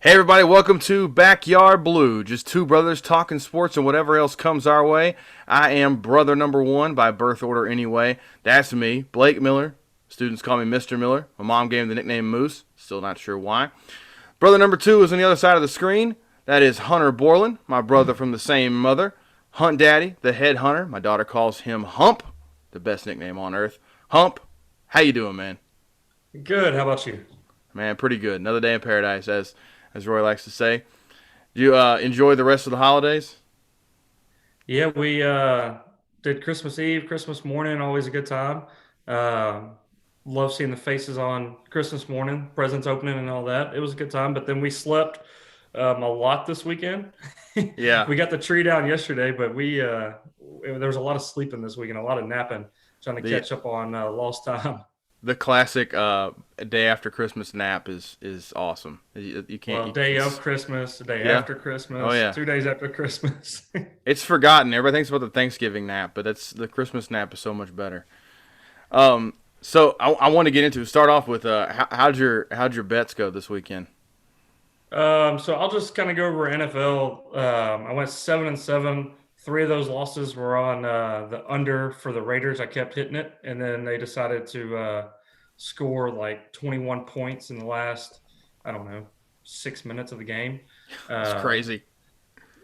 Hey everybody, welcome to Backyard Blue. Just two brothers talking sports and whatever else comes our way. I am brother number one by birth order anyway. That's me, Blake Miller. Students call me Mr. Miller. My mom gave me the nickname Moose. Still not sure why. Brother number two is on the other side of the screen. That is Hunter Borland, my brother from the same mother. Hunt Daddy, the head hunter. My daughter calls him Hump, the best nickname on earth. Hump, how you doing, man? Good. How about you? Man, pretty good. Another day in paradise, as Roy likes to say. Do you enjoy the rest of the holidays? Yeah, we did Christmas Eve, Christmas morning, always a good time. Um Love seeing the faces on Christmas morning, presents opening and all that. It was a good time, but then we slept a lot this weekend. Yeah, We got the tree down yesterday, but there was a lot of sleeping this weekend, a lot of napping, trying to the catch up on lost time. the classic day after Christmas nap is awesome. You can't. Well, day of It's Christmas, the day yeah. after Oh Christmas, yeah. 2 days after Christmas. It's forgotten. Everybody thinks about the Thanksgiving nap, but that's the Christmas nap is so much better. Um, so I want to get into start off with how'd your bets go this weekend? So I'll just kind of go over NFL. I went 7-7. Three of those losses were on the under for the Raiders. I kept hitting it, and then they decided to score like 21 points in the last, I don't know, 6 minutes of the game. It's Uh, crazy.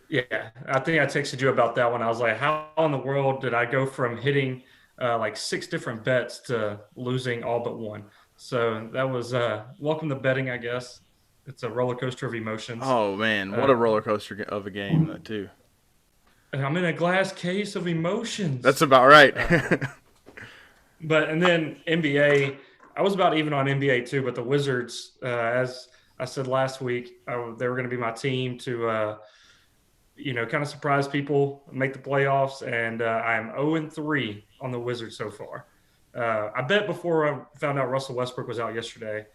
yeah, I think I texted you about that one. I was like, how in the world did I go from hitting like six different bets to losing all but one? So that was welcome to betting, I guess. It's a roller coaster of emotions. Oh man, what a Uh, roller coaster of a game too. I'm in a glass case of emotions. That's about right. Uh, but and then NBA, I was about even on NBA too. But the Wizards, as I said last week, they were going to be my team to kind of surprise people, make the playoffs, and I am 0-3 on the Wizards so far. I bet before I found out Russell Westbrook was out yesterday,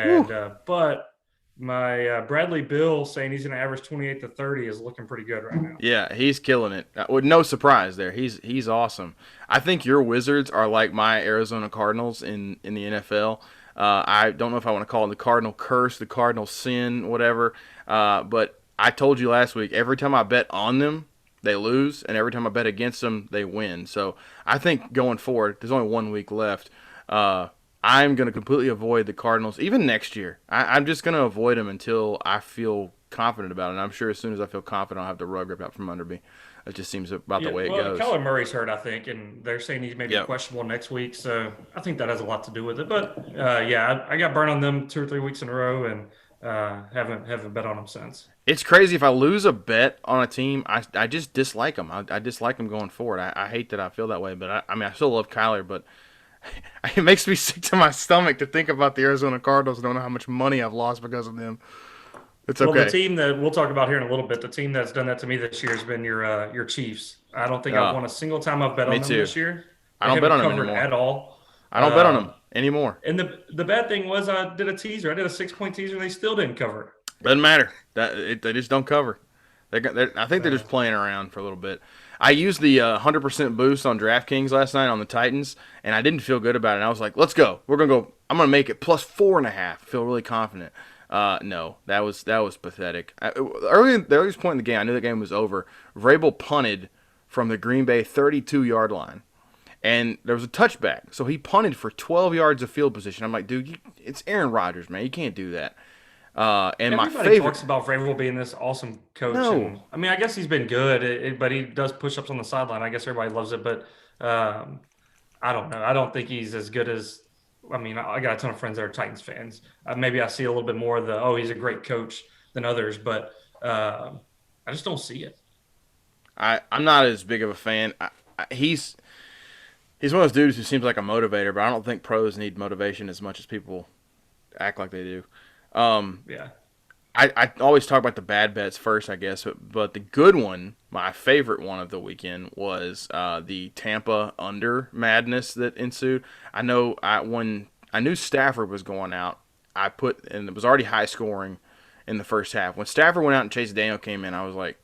Whew. and but my Bradley Bill saying he's going to average 28 to 30 is looking pretty good right now. Yeah, he's killing it. With no surprise there. He's awesome. I think your Wizards are like my Arizona Cardinals in the NFL. I don't know if I want to call it the Cardinal curse, the Cardinal sin, whatever. But I told you last week, every time I bet on them, they lose, and every time I bet against them, they win. So I think going forward, there's only 1 week left. Uh, I'm going to completely avoid the Cardinals, even next year. I'm just going to avoid them until I feel confident about it. And I'm sure as soon as I feel confident, I'll have the rug ripped out from under me. It just seems about the Yeah, way it well, goes. Kyler Murray's hurt, I think, and they're saying he may be Yep. questionable next week. So I think that has a lot to do with it. But yeah, I got burned on them 2 or 3 weeks in a row, and haven't bet on them since. It's crazy. If I lose a bet on a team, I just dislike them. I dislike them going forward. I hate that I feel that way, but I mean, I still love Kyler, but it makes me sick to my stomach to think about the Arizona Cardinals. Don't know how much money I've lost because of them. It's Well, the okay. team that we'll talk about here in a little bit, the team that's done that to me this year has been your Chiefs. I don't think I've Uh, won a single time I've bet Me on them too. this year. I They don't bet haven't on them covered anymore. at all. I don't bet on them Um, anymore. and the bad thing was I did a teaser. I did a 6 point teaser, and they still didn't cover Doesn't matter. They just don't cover. I think they're it. just playing around for a little bit. I used the 100% boost on DraftKings last night on the Titans, and I didn't feel good about it. And I was like, let's go. We're gonna go. I'm gonna make it plus 4.5. Feel really confident. No, that was pathetic. The earliest point in the game, I knew the game was over. Vrabel punted from the Green Bay 32-yard line, and there was a touchback. So he punted for 12 yards of field position. I'm like, dude, it's Aaron Rodgers, man. You can't do that. And my Everybody favorite, talks about Vrabel being this awesome coach, no, and I mean, I guess he's been good, but he does push-ups on the sideline. I guess everybody loves it, but um, I don't know. I don't think he's as good as. I mean, I got a ton of friends that are Titans fans. Maybe I see a little bit more of the he's a great coach than others, but I just don't see it. I'm not as big of a fan. He's one of those dudes who seems like a motivator, but I don't think pros need motivation as much as people act like they do. Um, Yeah. I always talk about the bad bets first, I guess, but the good one, my favorite one of the weekend, was the Tampa under madness that ensued. When I knew Stafford was going out, and it was already high scoring in the first half. When Stafford went out and Chase Daniel came in, I was like,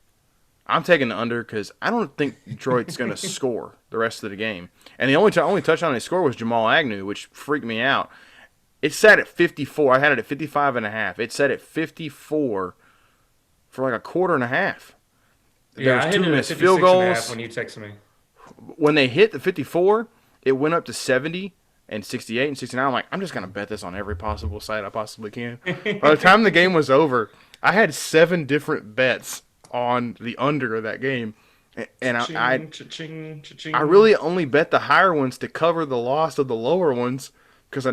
I'm taking the under because I don't think Detroit's going to score the rest of the game. And the only touchdown they scored was Jamal Agnew, which freaked me out. It sat at 54. I had it at 55 and a half. It sat at 54 for like a quarter and a half. There Yeah, was I hit two it at missed field 56.5 goals. when you texted me. When they hit the 54, it went up to 70 and 68 and 69. I'm like, I'm just gonna bet this on every possible site I possibly can. By the time the game was over, I had 7 different bets on the under of that game, and Cha-ching, cha-ching, I cha-ching. really only bet the higher ones to cover the loss of the lower ones because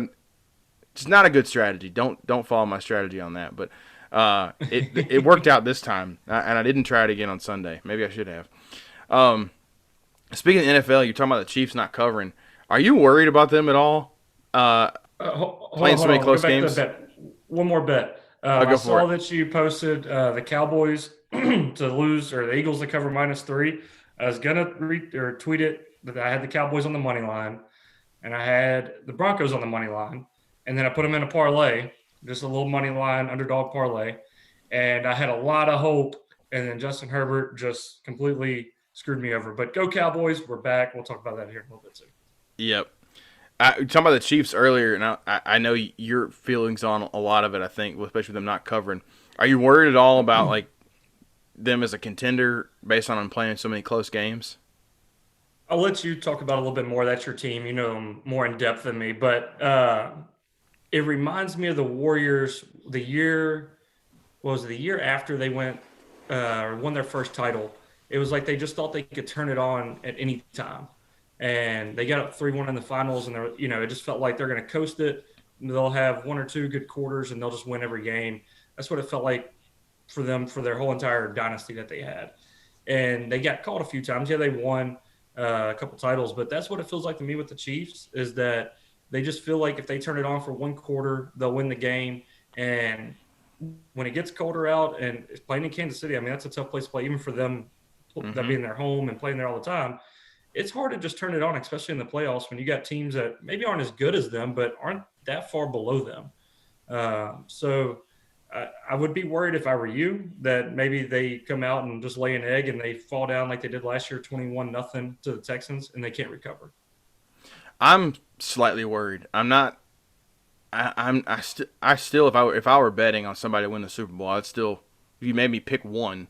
it's not a good strategy. Don't follow my strategy on that. But it worked out this time, and I didn't try it again on Sunday. Maybe I should have. Um, Speaking of the NFL, you're talking about the Chiefs not covering. Are you worried about them at all? Uh, Hold Playing on, so hold many on. Go close back to the games. bet. One more bet. I'll I go for saw it. that you posted the Cowboys to lose or the Eagles to cover -3. I was gonna read or tweet it that I had the Cowboys on the money line and I had the Broncos on the money line, and then I put them in a parlay, just a little money line underdog parlay, and I had a lot of hope, and then Justin Herbert just completely screwed me over. But go Cowboys! We're back. We'll talk about that here in a little bit too. Yep. Talking about the Chiefs earlier, and I know your feelings on a lot of it. I think, especially with them not covering. Are you worried at all about like them as a contender based on them playing so many close games? I'll let you talk about it a little bit more. That's your team. You know them more in depth than me, but it reminds me of the Warriors. The year was it the year after they went won their first title. It was like they just thought they could turn it on at any time, and they got up 3-1 in the finals, and it just felt like they're going to coast it. They'll have one or two good quarters, and they'll just win every game. That's what it felt like for them for their whole entire dynasty that they had. And they got caught a few times. Yeah, they won a couple titles, but that's what it feels like to me with the Chiefs is that they just feel like if they turn it on for one quarter, they'll win the game. And when it gets colder out and it's playing in Kansas City, I mean, that's a tough place to play, even for them that Mm-hmm. being their home and playing there all the time. It's hard to just turn it on, especially in the playoffs when you got teams that maybe aren't as good as them, but aren't that far below them. So I would be worried if I were you that maybe they come out and just lay an egg and they fall down like they did last year, 21-0 to the Texans, and they can't recover. I'm slightly worried. I'm not. I still if I were betting on somebody to win the Super Bowl, I'd still. If you made me pick one,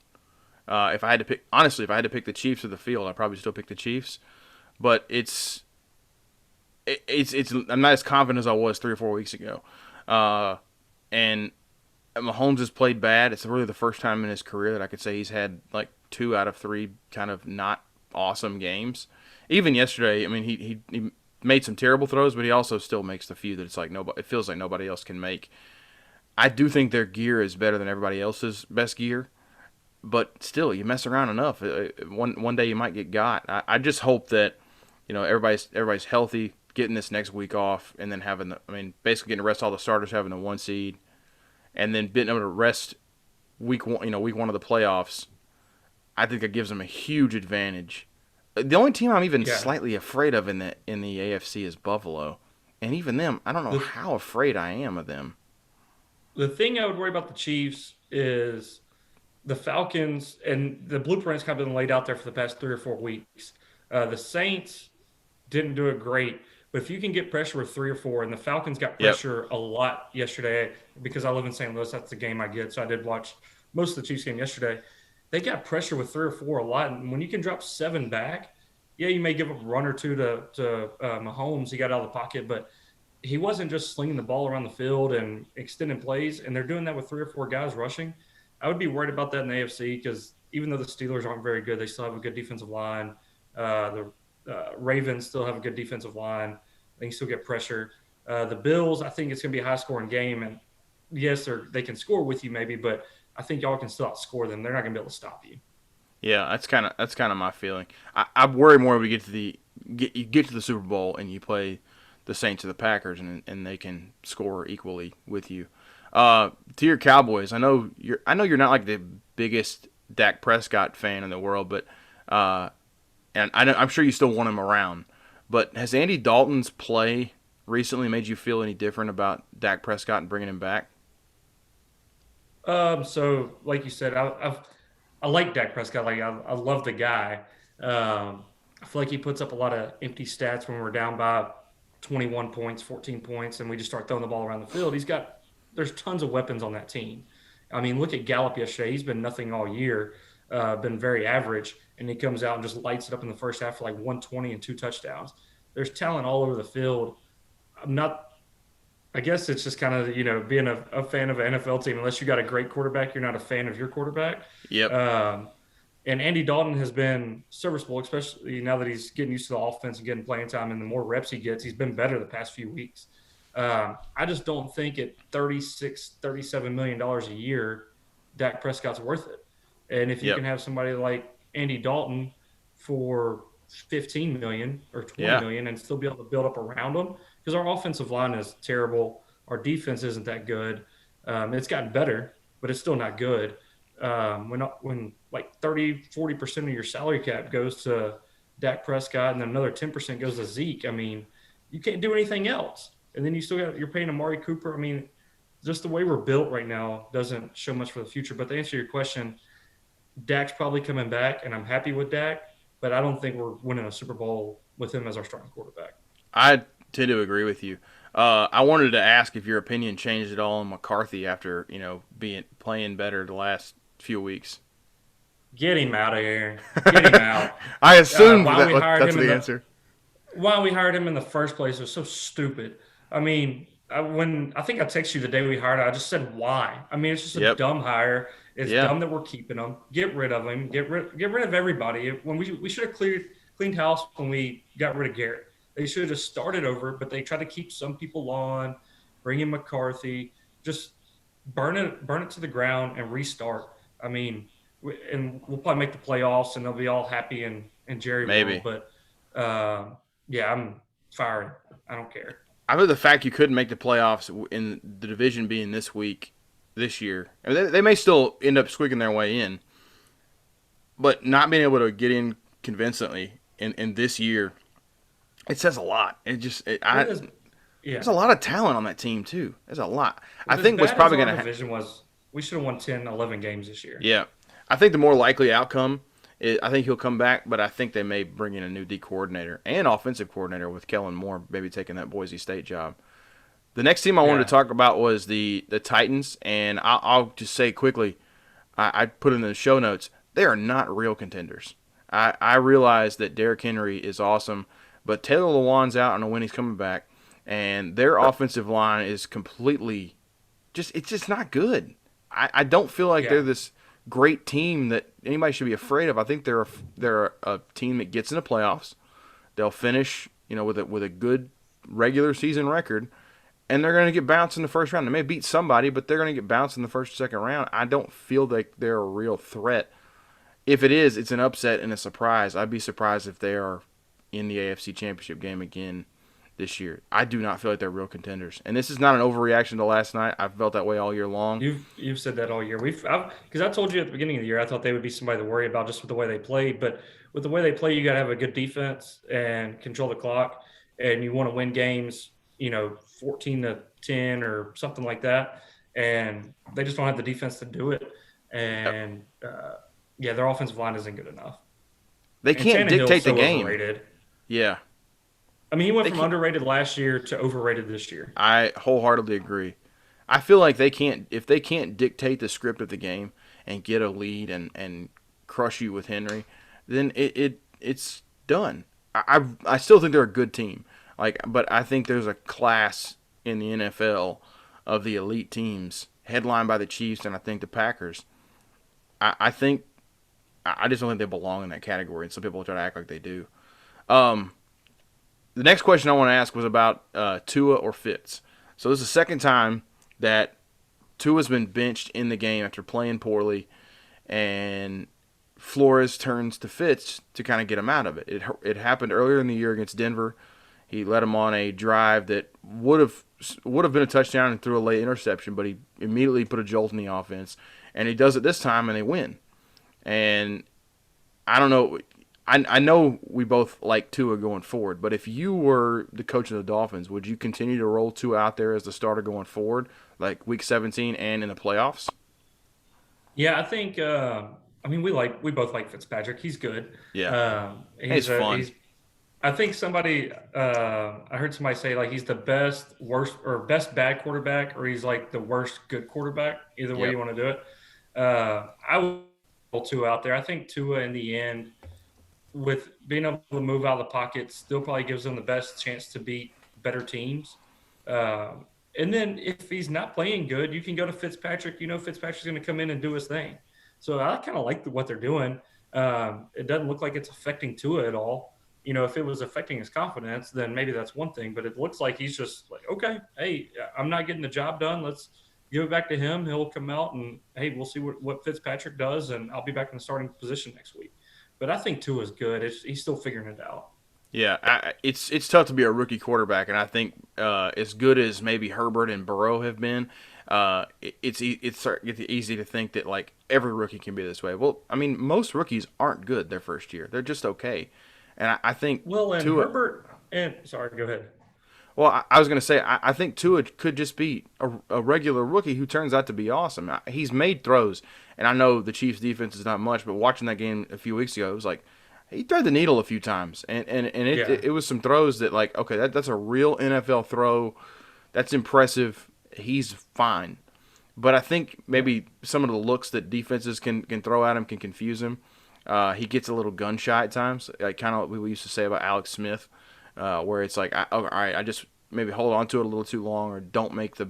if I had to pick, honestly, if I had to pick the Chiefs or the field, I'd probably still pick the Chiefs. But it's I'm not as confident as I was 3 or 4 weeks ago. And Mahomes has played bad. It's really the first time in his career that I could say he's had like 2 out of 3 kind of not awesome games. Even yesterday, I mean, he made some terrible throws, but he also still makes the few that it's like nobody. It feels like nobody else can make. I do think their gear is better than everybody else's best gear, but still, you mess around enough, one day you might get got. I just hope that everybody's healthy, getting this next week off, and then having I mean, basically getting to rest all the starters, having the 1 seed, and then being able to rest week 1, week 1 of the playoffs. I think that gives them a huge advantage. The only team I'm even Yeah. slightly afraid of in the AFC is Buffalo, and even them, I don't know The how afraid I am of them. the thing I would worry about the Chiefs is the Falcons and the blueprint's kind of been laid out there for the past 3 or 4 weeks. The Saints didn't do it great, but if you can get pressure with 3 or 4, and the Falcons got Yep. pressure a lot yesterday because I live in St. Louis, that's the game I get. So I did watch most of the Chiefs game yesterday. They got pressure with 3 or 4 a lot, and when you can drop 7 back, yeah, you may give up a run or two to Mahomes. He got out of the pocket, but he wasn't just slinging the ball around the field and extending plays, and they're doing that with 3 or 4 guys rushing. I would be worried about that in the AFC because even though the Steelers aren't very good, they still have a good defensive line. The Ravens still have a good defensive line. They can still get pressure. The Bills, I think it's going to be a high scoring game, and yes, they can score with you maybe, but I think y'all can still outscore them. They're not going to be able to stop you. Yeah, that's kind of my feeling. I worry more when we get to the Super Bowl and you play the Saints or the Packers and they can score equally with you. To your Cowboys, I know you're not like the biggest Dak Prescott fan in the world, but and I'm sure you still want him around. But has Andy Dalton's play recently made you feel any different about Dak Prescott and bringing him back? So like you said, I like Dak Prescott. Like I love the guy. I feel like he puts up a lot of empty stats when we're down by 21 points, 14 points, and we just start throwing the ball around the field. There's tons of weapons on that team. I mean, look at Gallup yesterday. He's been nothing all year, been very average, and he comes out and just lights it up in the first half for like 120 and 2 touchdowns. There's talent all over the field. I'm not I guess it's just kind of, being a fan of an NFL team. Unless you got a great quarterback, you're not a fan of your quarterback. Yep. Um, and Andy Dalton has been serviceable, especially now that he's getting used to the offense and getting playing time. And the more reps he gets, he's been better the past few weeks. I just don't think at $37 million a year, Dak Prescott's worth it. And if you Yep. can have somebody like Andy Dalton for 15 million or 20 Yeah. million and still be able to build up around them, because our offensive line is terrible. Our defense isn't that good. It's gotten better, but it's still not good. When like 30-40% of your salary cap goes to Dak Prescott and then another 10% goes to Zeke, I mean, you can't do anything else. And then you're paying Amari Cooper. I mean, just the way we're built right now doesn't show much for the future. But to answer your question, Dak's probably coming back, and I'm happy with Dak, but I don't think we're winning a Super Bowl with him as our starting quarterback. I tend to agree with you. I wanted to ask if your opinion changed at all on McCarthy after being playing better the last few weeks. Get him out of here. Get him out. I assumed Why we hired that's him the answer. why we hired him in the first place was so stupid. I mean, when I think I texted you the day we hired him, I just said why. I mean, it's just a Yep. dumb hire. It's Yeah. dumb that we're keeping him. Get rid of him. Get rid of everybody. When we should have cleaned house when we got rid of Garrett. They should have just started over, but they tried to keep some people on, bring in McCarthy, just burn it to the ground and restart. I mean, and we'll probably make the playoffs and they'll be all happy in Jerry World. Maybe. But yeah, I'm firing. I don't care. I bet the fact you couldn't make the playoffs in the division being this week, this year, I mean, they may still end up squeaking their way in, but not being able to get in convincingly in this year, it says a lot. With as Yeah, There's a lot of talent on that team too. There's a lot. I with as think what's bad as probably our going to division was, we should have won 10, 11 games this year. yeah. I think the more likely outcome is I think he'll come back, but I think they may bring in a new D coordinator and offensive coordinator with Kellen Moore maybe taking that Boise State job. The next team I wanted to Yeah, talk about was the Titans, and I'll just say quickly, I put in the show notes, they are not real contenders. I realize that Derrick Henry is awesome, but Taylor Lewan's out. I don't know when he's coming back, and their offensive line is completely it's just not good. I don't feel like they're yeah, this great team that anybody should be afraid of. I think they're a team that gets in the playoffs. They'll finish, with a good regular season record, and they're going to get bounced in the first round. They may beat somebody, but they're going to get bounced in the first or second round. I don't feel like they're a real threat. If it is, it's an upset and a surprise. I'd be surprised if they are in the AFC Championship game again this year. I do not feel like they're real contenders. And this is not an overreaction to last night. I've felt that way all year long. you've said that all year. Because I told you at the beginning of the year, I thought they would be somebody to worry about just with the way they played. But with the way they play, you got to have a good defense and control the clock, and you want to win games, 14-10 or something like that. And they just don't have the defense to do it. Yep. And yeah, their offensive line isn't good enough. They And can't Tannehill's dictate the so game. overrated. Yeah. I mean, he went They from can't. underrated last year to overrated this year. I wholeheartedly agree. I feel like if they can't dictate the script of the game and get a lead and crush you with Henry, then it's done. I still think they're a good team. But I think there's a class in the NFL of the elite teams, headlined by the Chiefs and I think the Packers. I think I just don't think they belong in that category, and some people try to act like they do. Um, the next question I want to ask was about Tua or Fitz. So this is the second time that Tua's been benched in the game after playing poorly, and Flores turns to Fitz to kind of get him out of it. It happened earlier in the year against Denver. He led him on a drive that would have been a touchdown and threw a late interception, but he immediately put a jolt in the offense, and he does it this time and they win. And I don't know. I know we both like Tua going forward, but if you were the coach of the Dolphins, would you continue to roll Tua out there as the starter going forward, like Week 17 and in the playoffs? Yeah, I think. I mean, we both like Fitzpatrick. He's good. Yeah, and He's it's a fun. he's I think I heard somebody say like he's the best worst or best bad quarterback, or he's like the worst good quarterback. Either way you Yep. want to do it. I would put Tua out there. I think Tua in the end, with being able to move out of the pocket, still probably gives them the best chance to beat better teams. And then if he's not playing good, you can go to Fitzpatrick. You know Fitzpatrick's going to come in and do his thing. So I kind of like what they're doing. It doesn't look like it's affecting Tua at all. You know, if it was affecting his confidence, then maybe that's one thing. But it looks like he's just like, okay, hey, I'm not getting the job done. Let's give it back to him. He'll come out and hey, we'll see what Fitzpatrick does, and I'll be back in the starting position next week. But I think Tua's good. He's still figuring it out. Yeah, it's tough to be a rookie quarterback, and I think as good as maybe Herbert and Burrow have been, it's easy to think that like every rookie can be this way. Well, I mean, most rookies aren't good their first year; they're just okay, and I think Well, and Tua. Herbert and sorry, go ahead. Well, I was going to say, I think Tua could just be a regular rookie who turns out to be awesome. He's made throws, and I know the Chiefs' defense is not much, but watching that game a few weeks ago, it was like he thread the needle a few times, and Yeah, it was some throws that like okay, that's a real NFL throw, that's impressive. He's fine, but I think yeah, maybe some of the looks that defenses can throw at him can confuse him. He gets a little gun shy at times, like kind of what we used to say about Alex Smith, where it's like, all right, I just maybe hold on to it a little too long, or don't make the,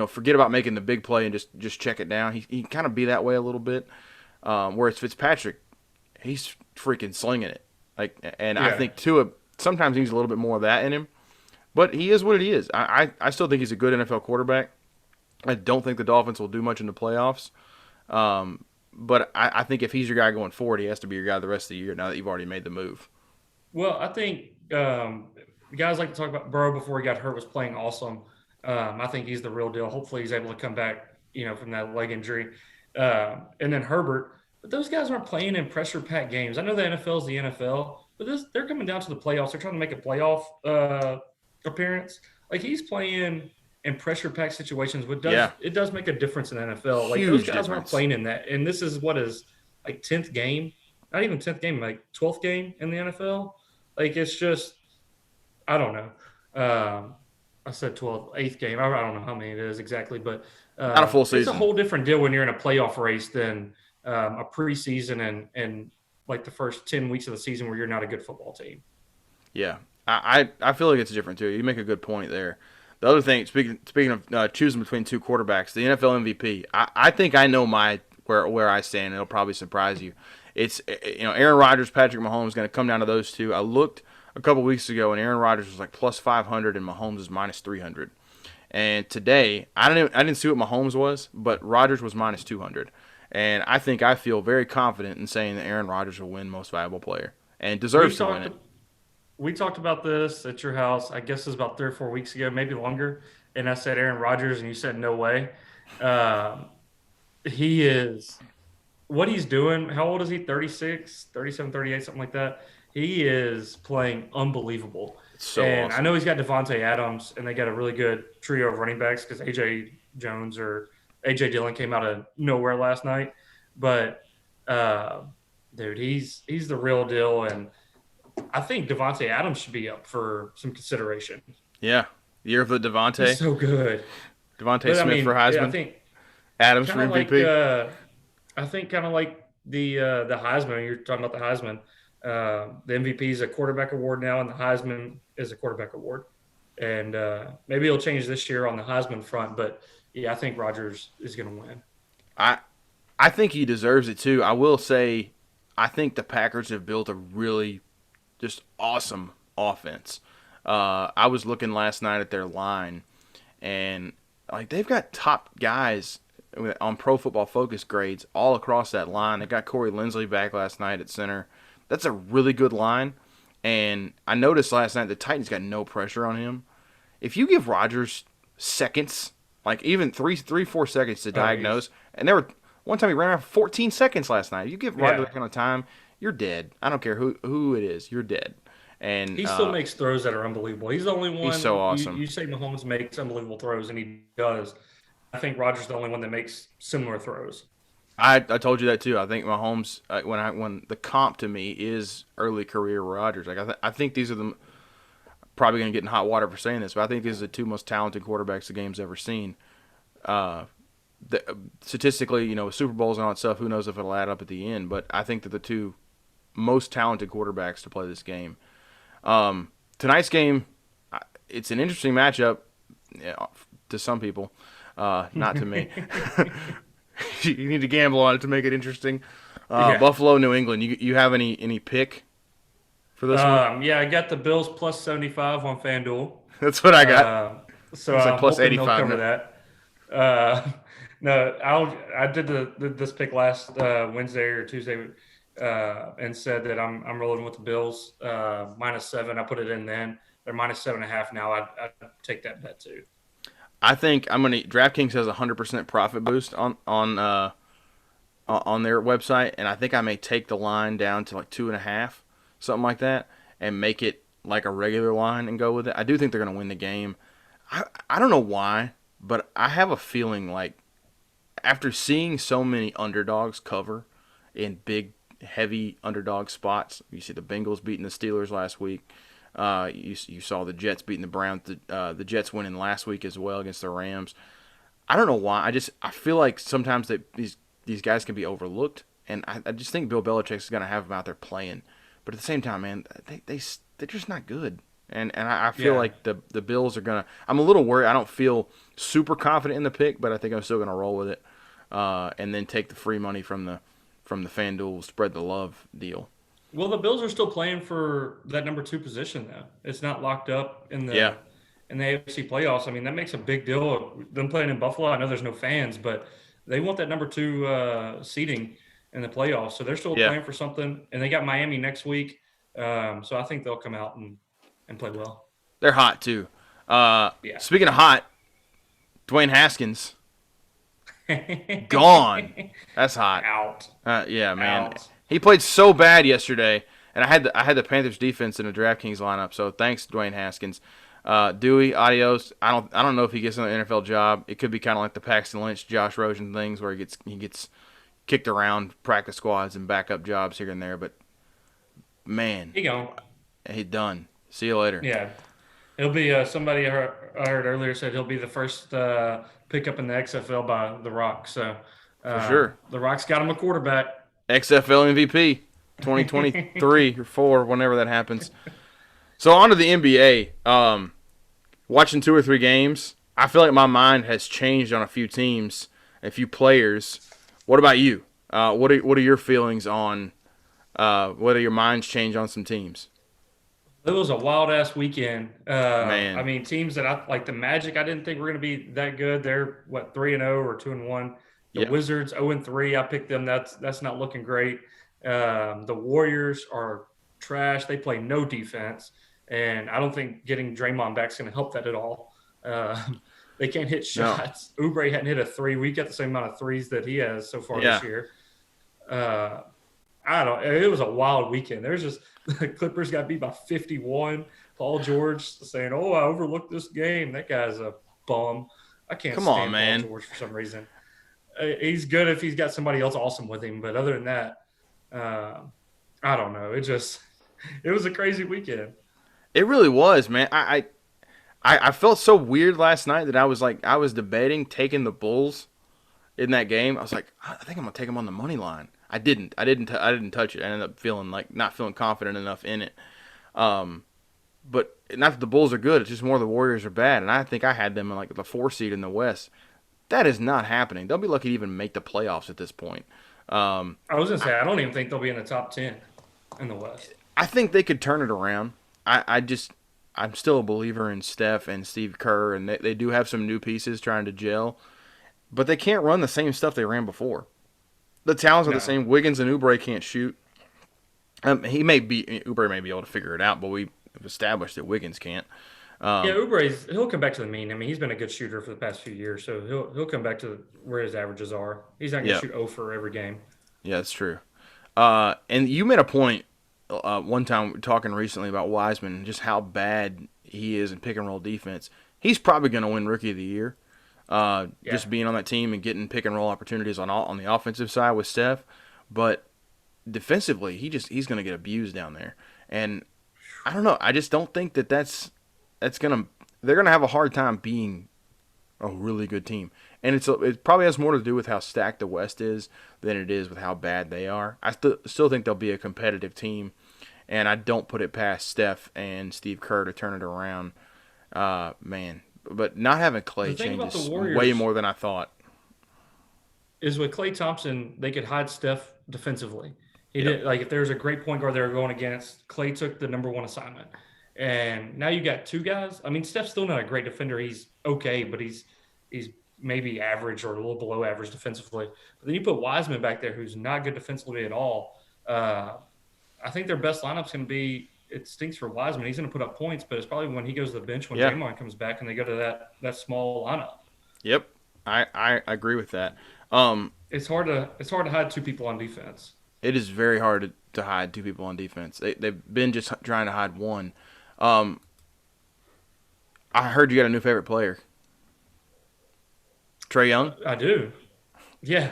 forget about making the big play and just check it down. He kind of be that way a little bit. Whereas Fitzpatrick, he's freaking slinging it. Like, and I yeah. think Tua sometimes needs a little bit more of that in him, but he is what he is. I still think he's a good NFL quarterback. I don't think the Dolphins will do much in the playoffs. But I think if he's your guy going forward, he has to be your guy the rest of the year. Now that you've already made the move. Well, I think guys like to talk about Burrow before he got hurt was playing awesome. I think he's the real deal. Hopefully, he's able to come back, from that leg injury. And then Herbert, but those guys aren't playing in pressure packed games. I know the NFL is the NFL, but they're coming down to the playoffs. They're trying to make a playoff appearance. Like he's playing in pressure packed situations, what does Yeah, it does make a difference in the NFL. Like those huge guys aren't difference. playing in that, and this is what is like 10th game, not even 10th game, like 12th game in the NFL. Like it's just I don't know. I said 12th, eighth game. I don't know how many it is exactly, but Not a full it's a season. whole different deal when you're in a playoff race than a preseason and like the first 10 weeks of the season where you're not a good football team. Yeah, I feel like it's different too. You make a good point there. The other thing, speaking of choosing between two quarterbacks, the NFL MVP. I think I know my where I stand. It'll probably surprise you. It's Aaron Rodgers, Patrick Mahomes going to come down to those two. I looked a couple weeks ago and Aaron Rodgers was like plus 500 and Mahomes is minus 300. And today I didn't see what Mahomes was, but Rodgers was minus 200. And I think I feel very confident in saying that Aaron Rodgers will win Most Valuable Player and We deserves to win talked it. we talked about this at your house. I guess it was about 3 or 4 weeks ago, maybe longer. And I said Aaron Rodgers, and you said no way. Um, he is what he's doing. How old is he? 36, 37, 38, something like that. He is playing unbelievable. It's so And I know awesome. he's got Devontae Adams, and they got a really good trio of running backs because AJ Dillon came out of nowhere last night. But uh, dude, he's the real deal, and I think Devontae Adams should be up for some consideration. Yeah, year of the He's Devontae, so good. Devontae But I Smith for mean, yeah, Heisman, Adams for MVP. I think kind of like the Heisman. You're talking about the Heisman. The MVP is a quarterback award now, and the Heisman is a quarterback award. And maybe it'll change this year on the Heisman front. But yeah, I think Rodgers is going to win. I I think he deserves it too. I will say, I think the Packers have built a really just awesome offense. I was looking last night at their line, and like they've got top guys on Pro Football Focus grades all across that line. They got Corey Linsley back last night at center. That's a really good line. And I noticed last night the Titans got no pressure on him. If you give Rodgers seconds, like even 4 seconds to Oh, he's diagnose, and there were one time he ran around for 14 seconds last night. You give Rodgers yeah. that kind of time, you're dead. I don't care who it is, you're dead. And He still makes throws that are unbelievable. He's the only he's so one awesome. you say Mahomes makes unbelievable throws, and he does. I think Rodgers is the only one that makes similar throws. I told you that too. I think Mahomes when the comp to me is early career Rodgers. Like I think these are the probably going to get in hot water for saying this, but I think these are the two most talented quarterbacks the game's ever seen. Uh, Statistically, with Super Bowls and all that stuff, who knows if it'll add up at the end? But I think that the two most talented quarterbacks to play this game. Tonight's game, it's an interesting matchup to some people, not to me. You need to gamble on it to make it interesting. Yeah. Buffalo, New England. You have any pick for this one? Yeah, I got the Bills plus 75 on FanDuel. That's what I got. Uh, so Looks like I'm plus hoping they'll 85 cover now. that. No, I did this pick last Wednesday or Tuesday, and said that I'm rolling with the Bills -7. I put it in then. They're -7.5 now. I'd take that bet too. I think I'm gonna. DraftKings has a 100% profit boost on their website, and I think I may take the line down to like 2.5, something like that, and make it like a regular line and go with it. I do think they're gonna win the game. I don't know why, but I have a feeling like after seeing so many underdogs cover in big, heavy underdog spots, you see the Bengals beating the Steelers last week. You saw the Jets beating the Browns. The Jets winning last week as well against the Rams. I don't know why. I feel like sometimes these guys can be overlooked, and I just think Bill Belichick's going to have them out there playing. But at the same time, man, they're just not good. And I feel Yeah. like the Bills are gonna. I'm a little worried. I don't feel super confident in the pick, but I think I'm still gonna roll with it, and then take the free money from the FanDuel spread the love deal. Well, the Bills are still playing for that number two position, though. It's not locked up Yeah, in the AFC playoffs. I mean, that makes a big deal. Them playing in Buffalo, I know there's no fans, but they want that number two seeding in the playoffs. So they're still yeah, playing for something, and they got Miami next week. So I think they'll come out and play well. they're hot too. Yeah. Speaking of hot, Dwayne Haskins gone. That's hot. Out. Yeah, man. Out. He played so bad yesterday, and I had the Panthers defense in the DraftKings lineup. So thanks, Dwayne Haskins. Dewey, adios. I don't know if he gets another NFL job. It could be kind of like the Paxton Lynch, Josh Rosen things, where he gets kicked around practice squads and backup jobs here and there. But man, He gone. he done. See you later. Yeah. He'll be somebody I heard earlier said he'll be the first pickup in the XFL by The Rock. So For sure. The Rock's got him a quarterback. XFL MVP 2023 or 4, whenever that happens. So on to the NBA. Watching 2 or 3 games, I feel like my mind has changed on a few teams, a few players. What about you? What are your feelings on whether your mind's changed on some teams? It was a wild ass weekend. I Man, mean, teams that I like the Magic. I didn't think were going to be that good. They're what 3-0 or 2-1. The yeah, Wizards 0-3. I picked them. That's not looking great. The Warriors are trash. They play no defense, and I don't think getting Draymond back is going to help that at all. They can't hit no, shots. Oubre hadn't hit a three. We got the same amount of threes that he has so far yeah, this year. Uh, I don't. It was a wild weekend. There's just the Clippers got beat by 51. Paul George saying, "Oh, I overlooked this game." That guy's a bum. I can't come on, stand Paul man. George for some reason. He's good if he's got somebody else awesome with him, but other than that, uh, I don't know. It was a crazy weekend. It really was, man. I felt so weird last night that I was debating taking the Bulls in that game. I was like, I think I'm gonna take them on the money line. I didn't touch it. I ended up feeling like not feeling confident enough in it. Um, but not that the Bulls are good. It's just more the Warriors are bad, and I think I had them in like the 4 seed in the West. That is not happening. They'll be lucky to even make the playoffs at this point. Um, I was gonna say I don't even think they'll be in the top 10 in the West. I think they could turn it around. I'm still a believer in Steph and Steve Kerr, and they do have some new pieces trying to gel, but they can't run the same stuff they ran before. The talents are the No, same. Wiggins and Oubre can't shoot. Oubre may be able to figure it out, but we've established that Wiggins can't. yeah, Um, he'll come back to the mean. I mean, he's been a good shooter for the past few years, so he'll come back to where his averages are. He's not going to yeah, shoot 0 for every game. yeah, that's true. And you made a point one time talking recently about Wiseman, just how bad he is in pick and roll defense. He's probably going to win Rookie of the Year. Yeah. just being on that team and getting pick and roll opportunities on the offensive side with Steph, but defensively he's going to get abused down there, and I don't know. I just don't think that's gonna they're gonna have a hard time being a really good team, and it probably has more to do with how stacked the West is than it is with how bad they are. I still think they'll be a competitive team, and I don't put it past Steph and Steve Kerr to turn it around. Man, but not having Clay The thing about the changes way Warriors more than I thought. is with Klay Thompson, they could hide Steph defensively. He Yep. did like if there was a great point guard they were going against, Klay took the number one assignment. And now you got two guys. I mean, Steph's still not a great defender. He's okay, but he's maybe average or a little below average defensively. But then you put Wiseman back there, who's not good defensively at all. Uh, I think their best lineup's going to be. It stinks for Wiseman. He's going to put up points, but it's probably when he goes to the bench when Yeah. Draymond comes back and they go to that small lineup. Yep. I agree with that. Um, It's hard to hide two people on defense. it is very hard to hide two people on defense. They've been just trying to hide one. Um, I heard you got a new favorite player, Trae Young. I do. Yeah.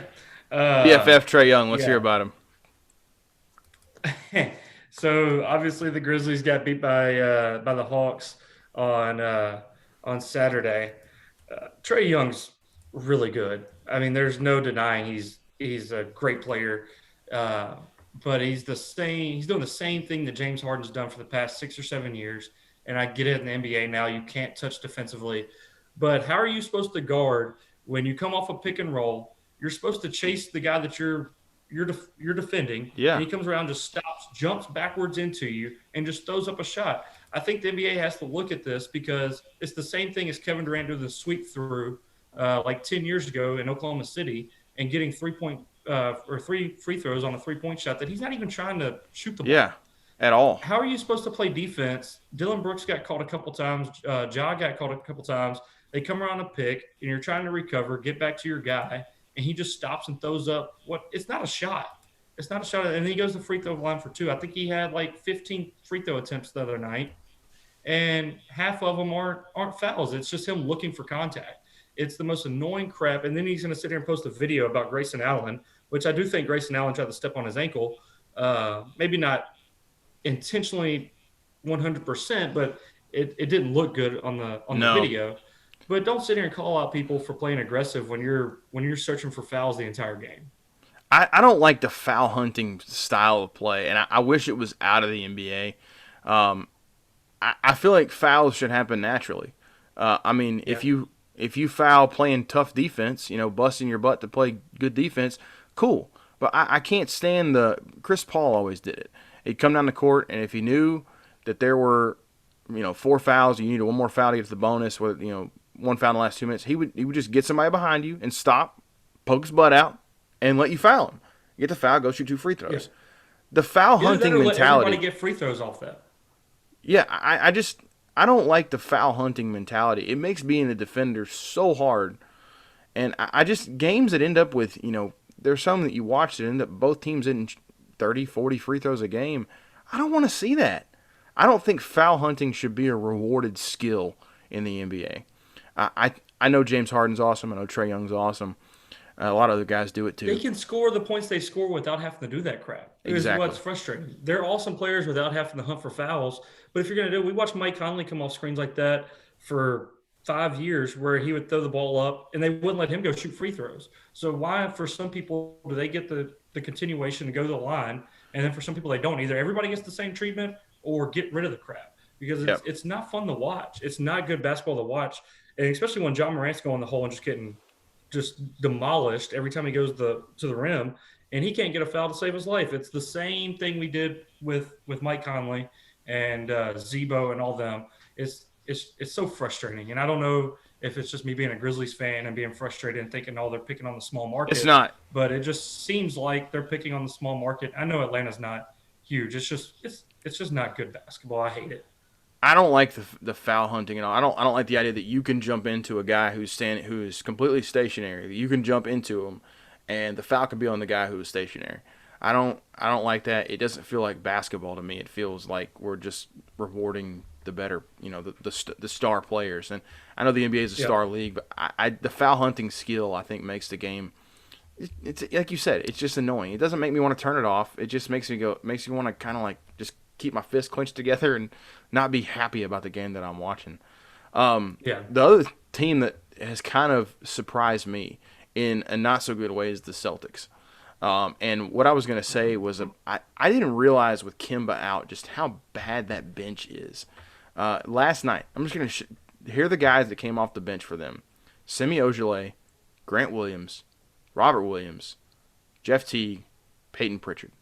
BFF Trae Young. Let's hear Yeah. about him. So obviously the Grizzlies got beat by the Hawks on Saturday. Trey Young's really good. I mean, there's no denying he's a great player, uh, but he's the same. He's doing the same thing that James Harden's done for the past 6 or 7 years. And I get it in the NBA now. You can't touch defensively, but how are you supposed to guard when you come off a pick and roll? You're supposed to chase the guy that you're defending, and Yeah. he comes around, just stops, jumps backwards into you, and just throws up a shot. I think the NBA has to look at this because it's the same thing as Kevin Durant doing the sweep through like 10 years ago in Oklahoma City and getting 3 point or three free throws on a 3 point shot that he's not even trying to shoot the Yeah. ball. At all. How are you supposed to play defense? Dylan Brooks got called a couple times. Ja got called a couple times. They come around a pick, and you're trying to recover, get back to your guy, and he just stops and throws up what? It's not a shot. It's not a shot. And he goes to the free throw line for two. I think he had like 15 free throw attempts the other night, and half of them aren't fouls. It's just him looking for contact. It's the most annoying crap. And then he's going to sit here and post a video about Grayson Allen, which I do think Grayson Allen tried to step on his ankle. Maybe not intentionally 100%, but it didn't look good on the No. video. But don't sit here and call out people for playing aggressive when you're searching for fouls the entire game. I don't like the foul hunting style of play, and I wish it was out of the NBA. Um, I feel like fouls should happen naturally. I mean, Yeah, if you foul playing tough defense, busting your butt to play good defense, cool. But I can't stand the Chris Paul always did it. He'd come down the court, and if he knew that there were, four fouls, you needed one more foul to get to the bonus, with one foul in the last 2 minutes, he would just get somebody behind you and stop, poke his butt out, and let you foul him. You get the foul, go shoot two free yeah. throws. The foul Either that hunting or let everybody mentality. get free throws off that. Yeah, I don't like the foul hunting mentality. It makes being a defender so hard. And I just games that end up with, there's some that you watch that end up both teams in 30, 40 free throws a game. I don't want to see that. I don't think foul hunting should be a rewarded skill in the NBA. I know James Harden's awesome. I know Trae Young's awesome. A lot of other guys do it They too. can score the points they score without having to do that crap. Is Exactly. what's frustrating. They're awesome players without having to hunt for fouls. But if you're going to do, we watched Mike Conley come off screens like that for 5 years, where he would throw the ball up and they wouldn't let him go shoot free throws. So why, for some people, do they get the continuation to go to the line, and then for some people they don't? Either everybody gets the same treatment or get rid of the crap because it's Yep. it's not fun to watch. It's not good basketball to watch, and especially when John Morant's going the hole and just getting just demolished every time he goes to the rim, and he can't get a foul to save his life. It's the same thing we did with Mike Conley and Zebo and all them. It's so frustrating, and I don't know if it's just me being a Grizzlies fan and being frustrated and thinking, oh, they're picking on the small It's market, not. but it just seems like they're picking on the small market. I know Atlanta's not huge. It's just not good basketball. I hate it. I don't like the foul hunting at all. I don't like the idea that you can jump into a guy who is completely stationary. That you can jump into him, and the foul can be on the guy who is stationary. I don't like that. It doesn't feel like basketball to me. It feels like we're just rewarding the better, the star players. And I know the NBA is a Yep. star league, but the foul hunting skill I think makes the game. It's like you said, it's just annoying. It doesn't make me want to turn it off. It just makes me want to kind of like just keep my fists clenched together and not be happy about the game that I'm watching. Yeah. The other team that has kind of surprised me in a not so good way is the Celtics. And what I was going to say was I didn't realize with Kimba out just how bad that bench is. Last night, I'm just going to hear the guys that came off the bench for them: Semi Ojeleye, Grant Williams, Robert Williams, Jeff Teague, Peyton Pritchard.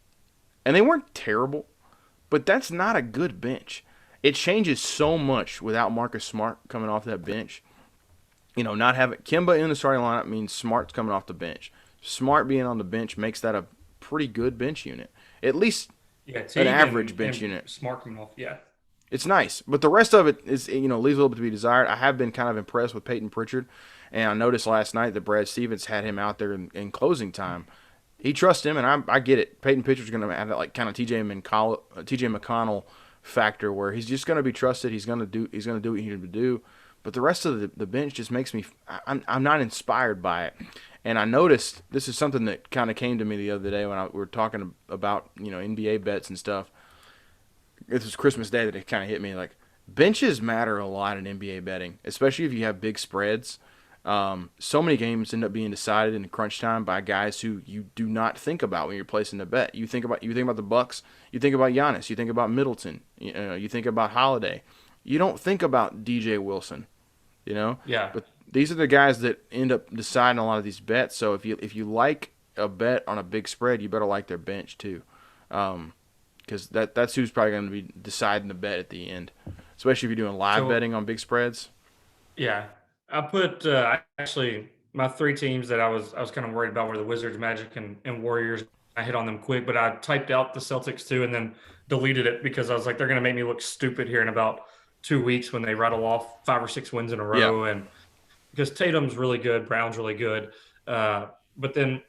And they weren't terrible, but that's not a good bench. It changes so much without Marcus Smart coming off that bench. Not having Kimba in the starting lineup means Smart's coming off the bench. Smart being on the bench makes that a pretty good bench unit, at least Yeah. an Teague average bench and unit. Smart coming off. Yeah. It's nice, but the rest of it is leaves a little bit to be desired. I have been kind of impressed with Peyton Pritchard, and I noticed last night that Brad Stevens had him out there in closing time. He trusts him, and I get it. Peyton Pritchard's going to have that like kind of TJ McConnell factor where he's just going to be trusted. He's going to do what he needs to do. But the rest of the bench just makes me I'm not inspired by it. And I noticed this is something that kind of came to me the other day when we were talking about NBA bets and stuff. This was Christmas Day that it kind of hit me like benches matter a lot in NBA betting, especially if you have big spreads. So many games end up being decided in crunch time by guys who you do not think about when you're placing the bet. You think about the Bucks, you think about Giannis, you think about Middleton, you think about Holiday. You don't think about DJ Wilson, Yeah. but these are the guys that end up deciding a lot of these bets. So if you like a bet on a big spread, you better like their bench too, because that's who's probably going to be deciding the bet at the end, especially if you're doing live So betting on big spreads. yeah, I put actually my three teams that I was kind of worried about were the Wizards, Magic, and Warriors. I hit on them quick, but I typed out the Celtics too, and then deleted it because I was like, they're going to make me look stupid here in about 2 weeks when they rattle off 5 or 6 wins in a Yeah, row, and because Tatum's really good, Brown's really good, but then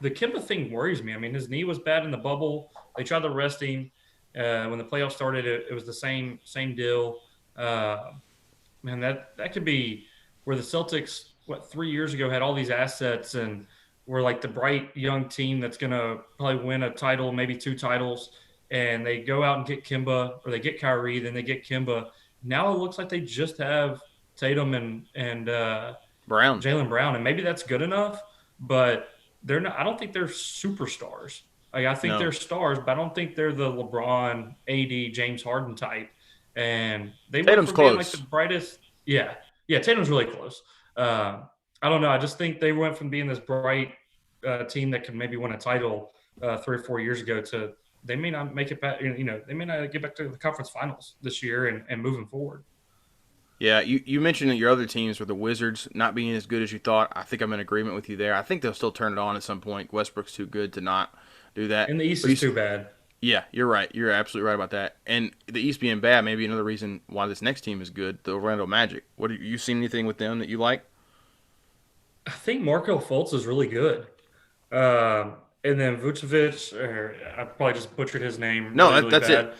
the Kimba thing worries me. I mean, his knee was bad in the bubble. They tried to rest him when the playoffs started. It was the same deal. Uh, Man, that could be where the Celtics, 3 years ago, had all these assets and were like the bright young team that's going to probably win a title, maybe two titles. And they go out and get Kimba, or they get Kyrie, then they get Kimba. Now it looks like they just have Tatum and Brown. Jalen Brown, and maybe that's good enough, but they're not. I don't think they're superstars. Like, I think No, they're stars, but I don't think they're the LeBron, AD, James Harden type. And they went Tatum's from being like the close. brightest. Yeah, yeah. Tatum's really close. I don't know. I just think they went from being this bright team that could maybe win a title 3 or 4 years ago to they may not make it back. They may not get back to the conference finals this year and moving forward. Yeah, you mentioned that your other teams were the Wizards not being as good as you thought. I think I'm in agreement with you there. I think they'll still turn it on at some point. Westbrook's too good to not do that. And the East But is too bad. yeah, you're right. You're absolutely right about that. And the East being bad, maybe another reason why this next team is good. The Orlando Magic. What have you seen anything with them that you like? I think Marco Fultz is really good. And then Vucevic, or I probably just butchered his name No, really, really that's it.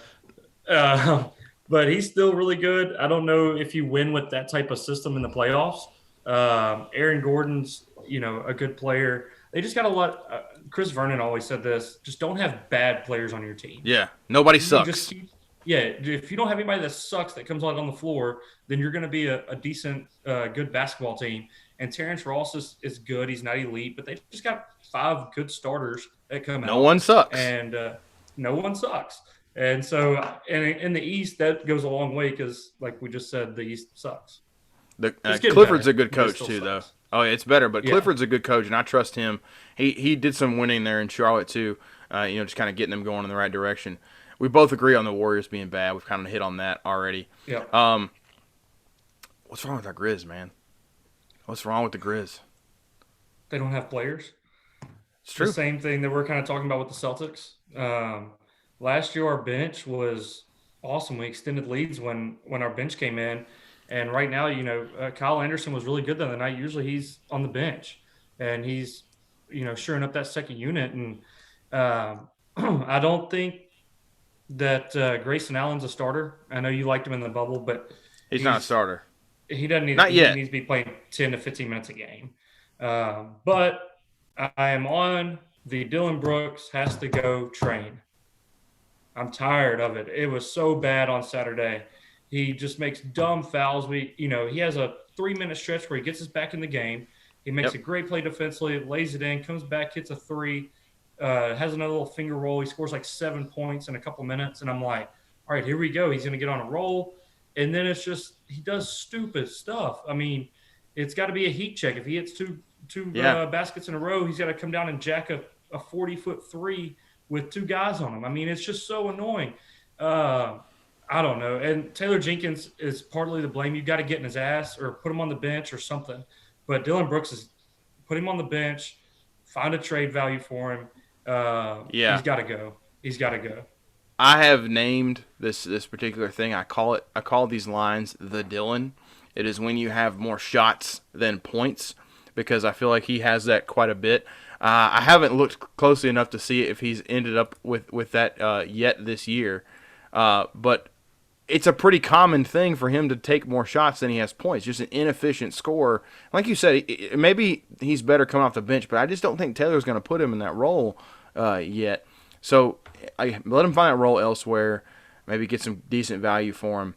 bad. But he's still really good. I don't know if you win with that type of system in the playoffs. Aaron Gordon's, a good player. They just got a lot. Chris Vernon always said this: just don't have bad players on your team. Yeah, nobody You just sucks. keep, yeah. If you don't have anybody that sucks that comes out on the floor, then you're going to be a decent, good basketball team. And Terrence Ross is good. He's not elite, but they just got five good starters that come No out, one sucks. and no one sucks. And so, in the East, that goes a long way because, like we just said, the East sucks. The It's getting Clifford's a better, good but it coach still too, though. sucks. Oh, yeah, it's better, but Yeah. Clifford's a good coach, and I trust him. He did some winning there in Charlotte too. Just kind of getting them going in the right direction. We both agree on the Warriors being bad. We've kind of hit on that already. Yeah. Um, what's wrong with our Grizz, man? What's wrong with the Grizz? They don't have players. It's The true. same thing that we're kind of talking about with the Celtics. Last year, our bench was awesome. We extended leads when our bench came in, and right now, Kyle Anderson was really good the other night. Usually, he's on the bench, and he's shoring up that second unit. And I don't think that Grayson Allen's a starter. I know you liked him in the bubble, but He's not a he's starter. he doesn't need Not he yet. needs to be playing 10 to 15 minutes a game. But I am on the Dylan Brooks has to go train. I'm tired of it. It was so bad on Saturday. He just makes dumb fouls. He has a 3 minute stretch where he gets us back in the game. He makes Yep. a great play defensively, lays it in, comes back, hits a three, has another little finger roll. He scores like 7 points in a couple minutes. And I'm like, all right, here we go. He's going to get on a roll. And then it's just, he does stupid stuff. I mean, it's got to be a heat check. If he hits two Yeah. baskets in a row, he's got to come down and jack a 40-foot three with two guys on him. I mean, it's just so annoying. Uh, I don't know. And Taylor Jenkins is partly to blame. You got to get in his ass or put him on the bench or something. But Dylan Brooks is put him on the bench, find a trade value for him. He's Yeah. got to go. He's got to go. I have named this particular thing. I call these lines the Dylan. It is when you have more shots than points because I feel like he has that quite a bit. I haven't looked closely enough to see if he's ended up with that yet this year, but it's a pretty common thing for him to take more shots than he has points. Just an inefficient scorer. Like you said, maybe he's better coming off the bench, but I just don't think Taylor's going to put him in that role yet. So I let him find that role elsewhere. Maybe get some decent value for him.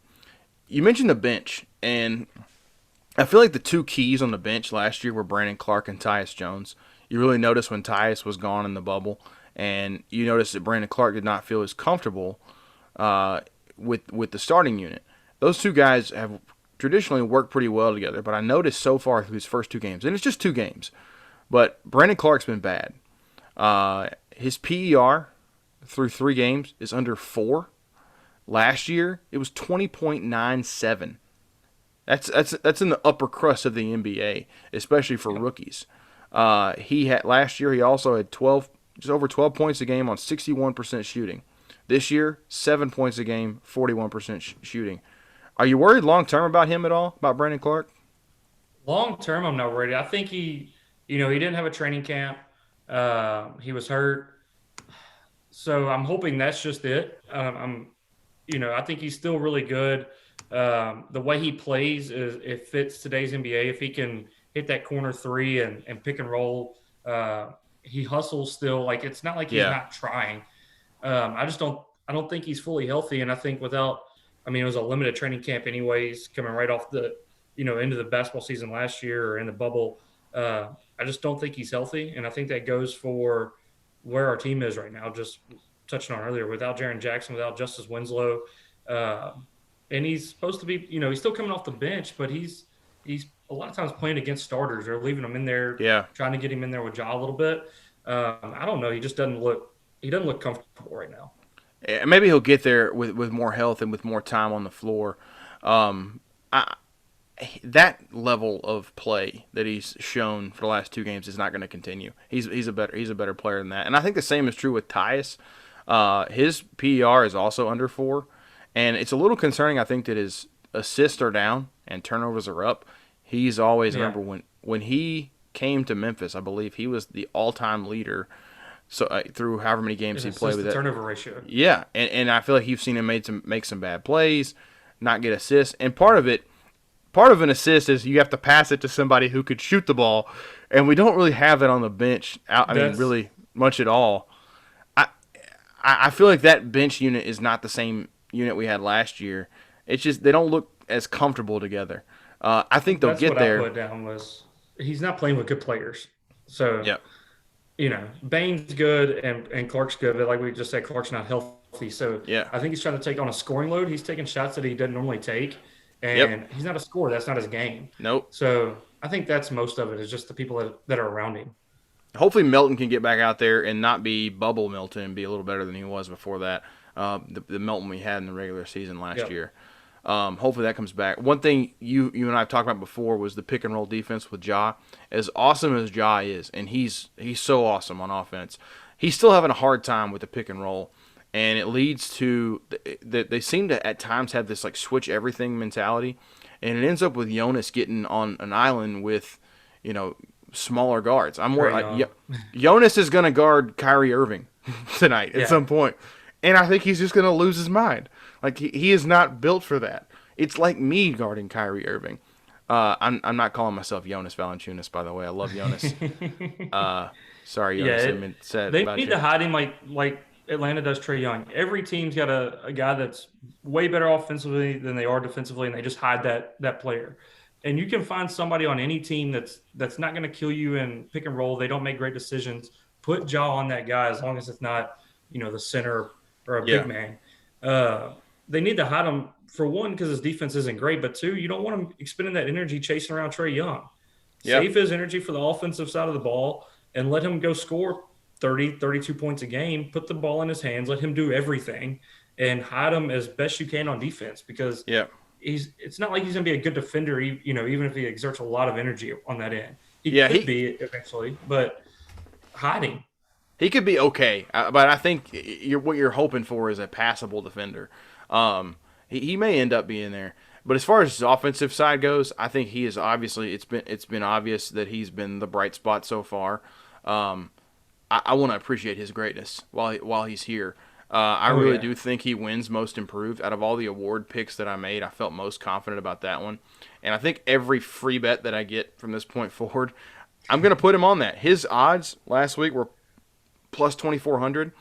You mentioned the bench, and I feel like the two keys on the bench last year were Brandon Clark and Tyus Jones. You really noticed when Tyus was gone in the bubble, and you noticed that Brandon Clark did not feel as comfortable uh, with the starting unit. Those two guys have traditionally worked pretty well together, but I noticed so far through his first two games, and it's just two games, but Brandon Clark's been bad. His PER through 3 games is under 4. Last year, it was 20.97. That's in the upper crust of the NBA, especially for Yep. rookies. He had last year. He also had 12, just over 12 points a game on 61% shooting. This year, 7 points a game, 41% shooting. Are you worried long term about him at all? About Brandon Clark? Long term, I'm not worried. I think he didn't have a training camp. He was hurt. So I'm hoping that's just it. I think he's still really good. The way he plays is it fits today's NBA. If he can hit that corner three and pick and roll, he hustles still. Like it's not like he's Yeah, not trying. I don't think he's fully healthy. And I think it was a limited training camp anyways, coming right off into the basketball season last year or in the bubble. Uh, I just don't think he's healthy. And I think that goes for where our team is right now. Just touching on earlier, without Jaren Jackson, without Justice Winslow, uh, and he's supposed to be, he's still coming off the bench, but he's a lot of times playing against starters or leaving him in there, yeah. trying to get him in there with Ja a little bit. I don't know. He doesn't look comfortable right now. Maybe he'll get there with more health and with more time on the floor. I, that level of play that he's shown for the last 2 games is not going to continue. He's a better player than that, and I think the same is true with Tyus. His PER is also under 4, and it's a little concerning. I think that his assists are down and turnovers are up. He's always Yeah, remember when he came to Memphis, I believe he was the all-time leader. So through however many games and he played assist with to it, turnover ratio. yeah, and I feel like you've seen him make some bad plays, not get assists, and part of an assist is you have to pass it to somebody who could shoot the ball, and we don't really have that on the bench. I mean, That's really much at all. I I feel like that bench unit is not the same unit we had last year. It's just they don't look as comfortable together. I think they'll that's get what I there. put down was he's not playing with good players. So Yeah, Bane's good and Clark's good, but like we just said, Clark's not healthy. So yeah, I think he's trying to take on a scoring load. He's taking shots that he doesn't normally take, yep. and he's not a scorer. That's not his game. Nope. So I think that's most of it is just the people that are around him. Hopefully Melton can get back out there and not be bubble Melton and be a little better than he was before that. The Melton we had in the regular season last Yep. year. Hopefully that comes back. One thing you and I have talked about before was the pick and roll defense with Ja. As awesome as Ja is, and he's so awesome on offense, he's still having a hard time with the pick and roll, and it leads to that they seem to at times have this like switch everything mentality, and it ends up with Jonas getting on an island with, you know, smaller guards. I'm more Trae Young. Jonas is going to guard Kyrie Irving tonight at Yeah. some point. And I think he's just going to lose his mind. Like, he is not built for that. It's like me guarding Kyrie Irving. I'm not calling myself Jonas Valanciunas, by the way. I love Jonas. Uh, Sorry, Yeah, Jonas. I didn't mean to say it they about need you. to hide him like Atlanta does Trae Young. Every team's got a guy that's way better offensively than they are defensively, and they just hide that player. And you can find somebody on any team that's not going to kill you in pick and roll. They don't make great decisions. Put jaw on that guy as long as it's not the center or a big Yeah. man. Uh, they need to hide him for one because his defense isn't great, but two, you don't want him expending that energy chasing around Trae Young. Yeah. Save his energy for the offensive side of the ball and let him go score 30, 32 points a game, put the ball in his hands, let him do everything, and hide him as best you can on defense because Yeah. it's not like he's going to be a good defender, even if he exerts a lot of energy on that end. He Yeah. could be eventually, but hiding. He could be okay, but I think what you're hoping for is a passable defender. He may end up being there, but as far as his offensive side goes, I think he is obviously it's been obvious that he's been the bright spot so far. Um, I want to appreciate his greatness while he's here. I Oh, really yeah. do think he wins most improved out of all the award picks that I made. I felt most confident about that one, and I think every free bet that I get from this point forward, I'm gonna put him on that. His odds last week were plus 2,400.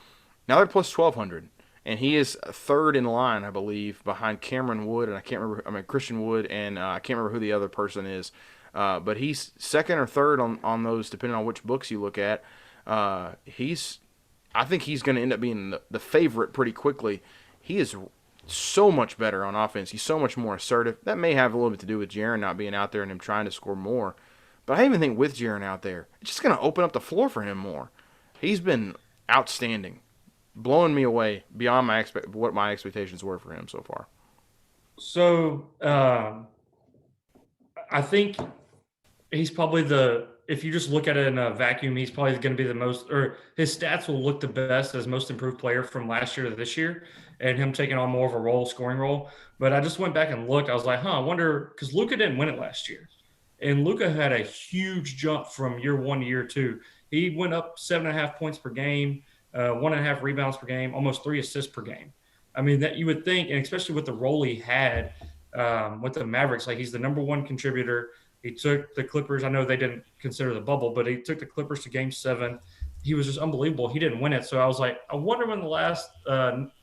Now they're plus 1,200, and he is third in line, I believe, behind Cameron Wood and I can't remember. I mean Christian Wood, and I can't remember who the other person is. But he's second or third on those, depending on which books you look at. He's I think he's going to end up being the favorite pretty quickly. He is so much better on offense. He's so much more assertive. That may have a little bit to do with Jaren not being out there and him trying to score more. But I even think with Jaren out there, it's just going to open up the floor for him more. He's been outstanding, blowing me away beyond what my expectations were for him so far. So I think he's probably if you just look at it in a vacuum, he's probably going to be the most, or his stats will look the best as most improved player from last year to this year, and him taking on more of a scoring role. But I just went back and looked. I was like, I wonder, because Luka didn't win it last year, and Luka had a huge jump from year one to year two. He went up 7.5 points per game, 1.5 rebounds per game, almost 3 assists per game. I mean, that you would think, and especially with the role he had with the Mavericks, like he's the number one contributor. He took the Clippers. I know they didn't consider the bubble, but he took the Clippers to Game 7. He was just unbelievable. He didn't win it, so I was like, I wonder when the last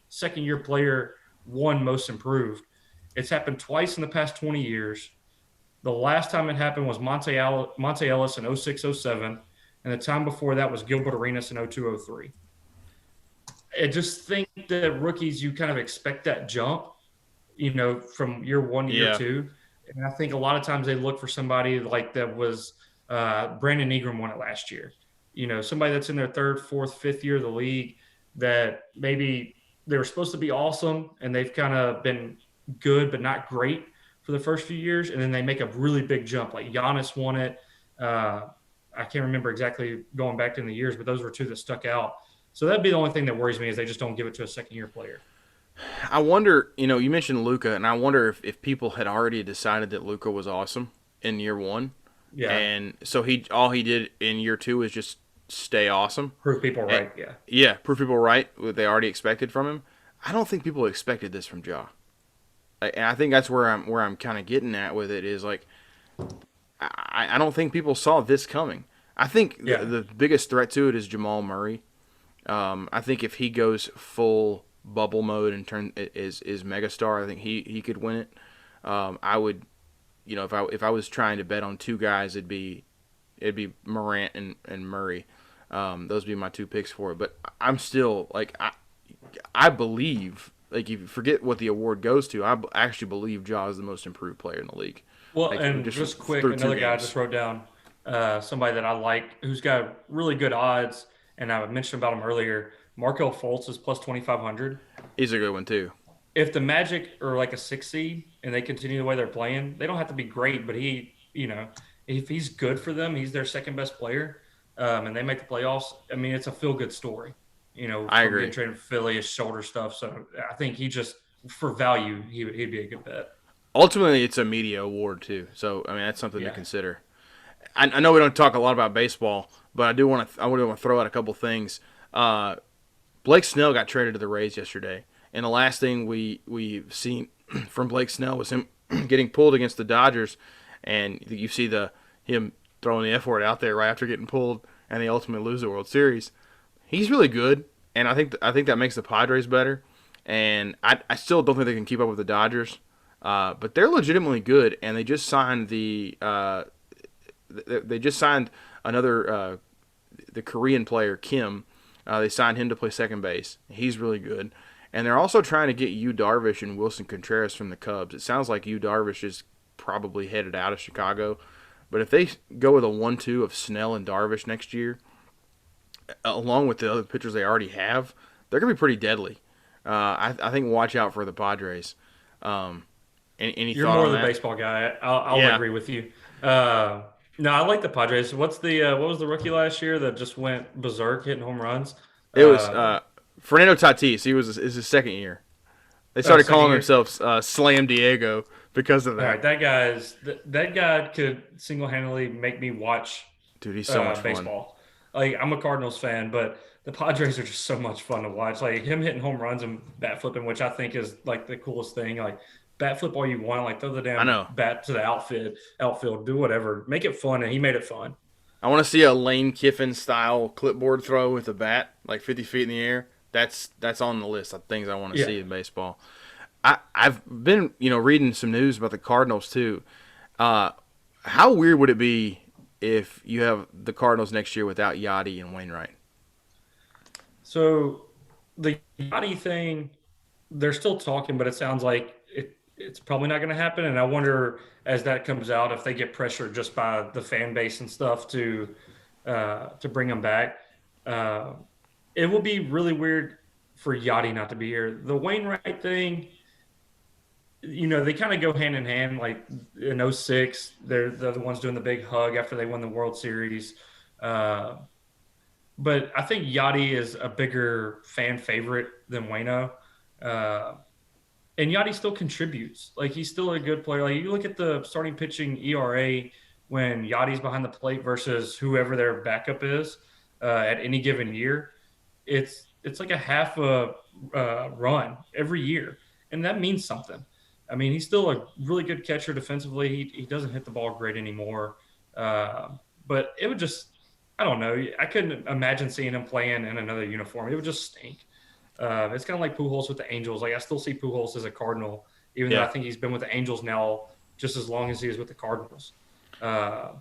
second-year player won Most Improved. It's happened twice in the past 20 years. The last time it happened was Monte Ellis in 06-07, and the time before that was Gilbert Arenas in 02-03. I just think that rookies, you kind of expect that jump, from year one to year Yeah, two. And I think a lot of times they look for somebody like that was Brandon Ingram won it last year. Somebody that's in their third, fourth, fifth year of the league that maybe they were supposed to be awesome and they've kind of been good but not great for the first few years, and then they make a really big jump. Like Giannis won it. I can't remember exactly going back in the years, but those were two that stuck out. So that'd be the only thing that worries me is they just don't give it to a second year player. I wonder. You mentioned Luca, and I wonder if people had already decided that Luca was awesome in year one, Yeah, and so all he did in year two is just stay awesome. prove people And, right. Yeah, yeah, prove people right what they already expected from him. I don't think people expected this from Ja. And I think that's where I'm kind of getting at with it is like I don't think people saw this coming. I think the, yeah. the biggest threat to it is Jamal Murray. I think if he goes full bubble mode and is megastar, I think he could win it. I would, if I was trying to bet on two guys, it'd be Morant and Murray. Those would be my two picks for it. But I'm still like I believe, like, if you forget what the award goes to, I actually believe Ja is the most improved player in the league. Well, Like, and just just quick, through two another guy I games, just wrote down, somebody that I like who's got really good odds, and I mentioned about him earlier. Markel Fultz is plus 2,500. he's a good one too. If the Magic are like a 6 seed and they continue the way they're playing, they don't have to be great, but if he's good for them, he's their second best player, and they make the playoffs. I mean, it's a feel good story, I from getting agree. traded for Philly, his shoulder stuff. So I think he just, for value, he'd be a good bet. Ultimately, it's a media award too, so I mean that's something to Yeah. consider. I know we don't talk a lot about baseball, but I want to throw out a couple things. Blake Snell got traded to the Rays yesterday, and the last thing we've seen from Blake Snell was him getting pulled against the Dodgers, and you see the him throwing the F word out there right after getting pulled, and they ultimately lose the World Series. He's really good, and I think that makes the Padres better. And I still don't think they can keep up with the Dodgers, but they're legitimately good, and they just signed another the Korean player Kim. They signed him to play second base. He's really good. And they're also trying to get Yu Darvish and Wilson Contreras from the Cubs. It sounds like Yu Darvish is probably headed out of Chicago. But if they go with a 1-2 of Snell and Darvish next year, along with the other pitchers they already have, they're going to be pretty deadly. I think watch out for the Padres. Any You're thought more on of the that? baseball guy. I'll Yeah, agree with you. No, I like the Padres. What was the rookie last year that just went berserk hitting home runs? it was Uh, Fernando Tatis. Is his second year. They started Second calling year. themselves Slam Diego because of All right, that. that guy could single handedly make me watch Dude, he's so much fun. baseball. Like I'm a Cardinals fan, but the Padres are just so much fun to watch. Like him hitting home runs and bat flipping, which I think is like the coolest thing. Like bat flip all you want, like throw the I damn know. bat to the outfield, do whatever, make it fun, and he made it fun. I want to see a Lane Kiffin style clipboard throw with a bat, like 50 feet in the air. That's on the list of things I want to Yeah. see in baseball. I've been reading some news about the Cardinals too. Uh, how weird would it be if you have the Cardinals next year without Yachty and Wainwright? So the Yachty thing, they're still talking, but it sounds like it's probably not going to happen. And I wonder as that comes out if they get pressured just by the fan base and stuff to bring them back. Uh, it will be really weird for Yachty not to be here. The Wainwright thing, they kind of go hand in hand. Like in '06, they're the ones doing the big hug after they won the World Series. Uh, but I think Yachty is a bigger fan favorite than Wayno. Uh, and Yachty still contributes. Like he's still a good player. Like you look at the starting pitching ERA when Yachty's behind the plate versus whoever their backup is at any given year. It's like a half a run every year, and that means something. I mean, he's still a really good catcher defensively. He doesn't hit the ball great anymore, uh, but it would just I don't know. I couldn't imagine seeing him playing in another uniform. It would just stink. It's kind of like Pujols with the Angels. Like I still see Pujols as a Cardinal, even though I Yeah, think he's been with the Angels now just as long as he is with the Cardinals. Uh,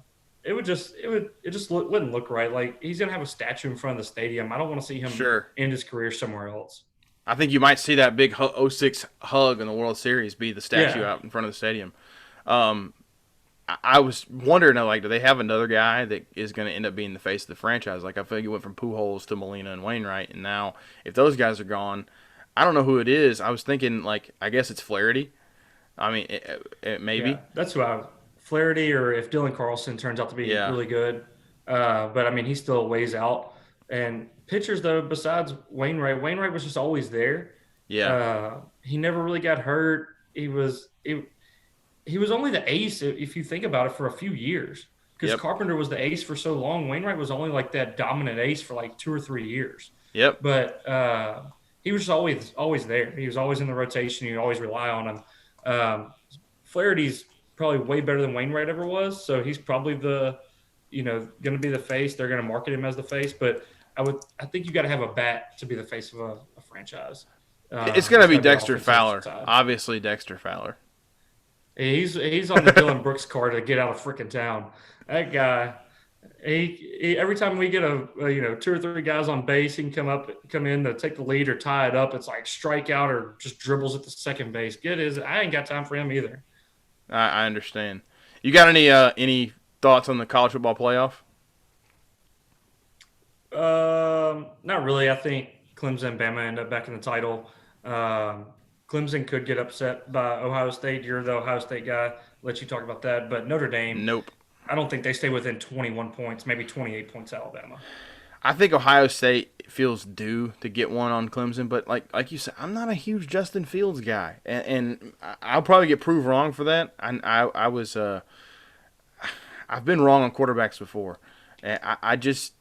it just wouldn't look right. Like he's gonna have a statue in front of the stadium. I don't want to see him sure. end his career somewhere else. I think you might see that big '06 hug in the World Series be the statue Yeah, out in front of the stadium. Um, I was wondering, like, do they have another guy that is going to end up being the face of the franchise? Like, I feel like it went from Pujols to Molina and Wainwright, and now if those guys are gone, I don't know who it is. I was thinking, like, I guess it's Flaherty. I mean, yeah, maybe. that's who I Flaherty or if Dylan Carlson turns out to be Yeah. really good. But I mean, he's still a ways out. And pitchers though, besides Wainwright was just always there. Yeah. He never really got hurt. He was only the ace if you think about it for a few years because Yep. Carpenter was the ace for so long. Wainwright was only like that dominant ace for like 2 or 3 years, Yep. but he was just always there. He was always in the rotation. You always rely on him. Flaherty's probably way better than Wainwright ever was, so he's probably going to be the face. They're going to market him as the face, but I think you got to have a bat to be the face of a franchise. It's going to It's be got to be Dexter offensive Fowler. side. Obviously, Dexter Fowler. He's on the Dylan Brooks card to get out of freaking town. That guy, every time we get a 2 or 3 guys on base, he can come in to take the lead or tie it up. It's like strikeout or just dribbles at the second base. I ain't got time for him either. I understand. You got any thoughts on the college football playoff? Not really. I think Clemson and Bama end up back in the title. Um, Clemson could get upset by Ohio State. You're the Ohio State guy. Let you talk about that. But Notre Dame, Nope. I don't think they stay within 21 points, maybe 28 points Alabama. I think Ohio State feels due to get one on Clemson, but like you said, I'm not a huge Justin Fields guy, and I'll probably get proved wrong for that. I was I've been wrong on quarterbacks before, and I just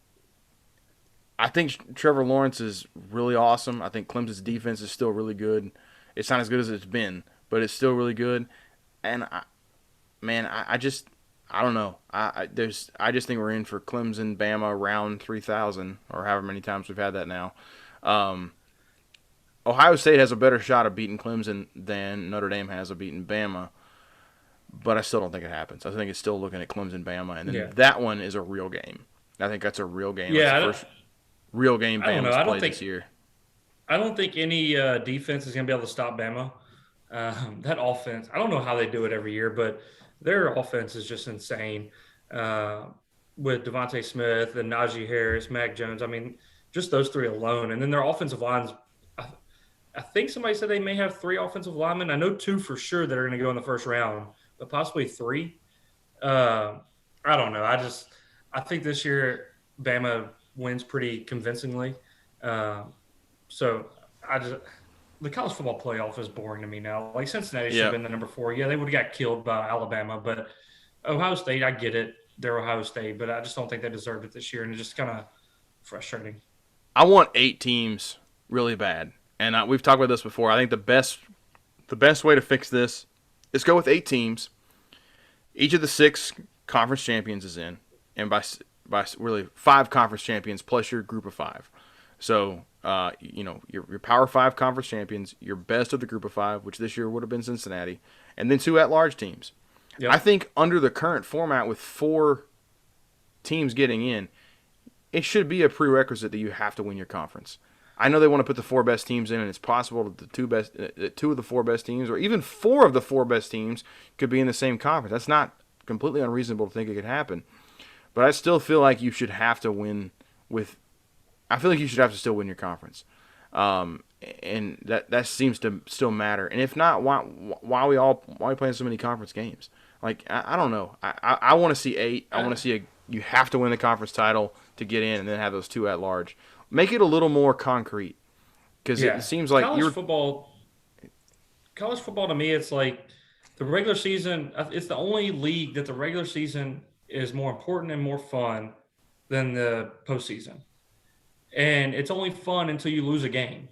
I think Trevor Lawrence is really awesome. I think Clemson's defense is still really good. It's not as good as it's been, but it's still really good. And I just I don't know. I just think we're in for Clemson, Bama round 3,000 or however many times we've had that now. Um, Ohio State has a better shot of beating Clemson than Notre Dame has of beating Bama, but I still don't think it happens. I think it's still looking at Clemson, Bama, and then Yeah, that one is a real game. I think that's a real game. That's the yeah. first real game I don't know. Bama's played this year. I don't think any defense is going to be able to stop Bama. That offense, I don't know how they do it every year, but their offense is just insane. Uh, with Devontae Smith and Najee Harris, Mac Jones. I mean, just those three alone, and then their offensive lines. I, I think somebody said they may have three offensive linemen. I know two for sure that are going to go in the first round, but possibly three. Uh, I don't know. I think this year Bama wins pretty convincingly. Uh, so I just the college football playoff is boring to me now. Like Cincinnati should have Yeah, been the number four. Yeah, they would have got killed by Alabama, but Ohio State, I get it. They're Ohio State, but I just don't think they deserved it this year, and it's just kind of frustrating. I want 8 teams really bad, and we've talked about this before. I think the best way to fix this is go with 8 teams. Each of the 6 conference champions is in, and by really 5 conference champions plus your group of 5. So your Power 5 conference champions, your best of the group of 5, which this year would have been Cincinnati, and then 2 at-large teams. I Yep. think under the current format with 4 teams getting in, it should be a prerequisite that you have to win your conference. I know they want to put the 4 best teams in, and it's possible that the 2 of the 4 best teams, or even 4 of the 4 best teams, could be in the same conference. That's not completely unreasonable to think it could happen. But I still feel like you should have to win with. I feel like you should have to still win your conference, um, and that seems to still matter. And if not, why are we playing so many conference games? Like I don't know. I want to see 8. I want to see a. You have to win the conference title to get in, and then have those 2 at-large. Make it a little more concrete because it Yeah. seems like College you're. football, college football to me, it's like the regular season. It's the only league that the regular season is more important and more fun than the postseason, and it's only fun until you lose a game.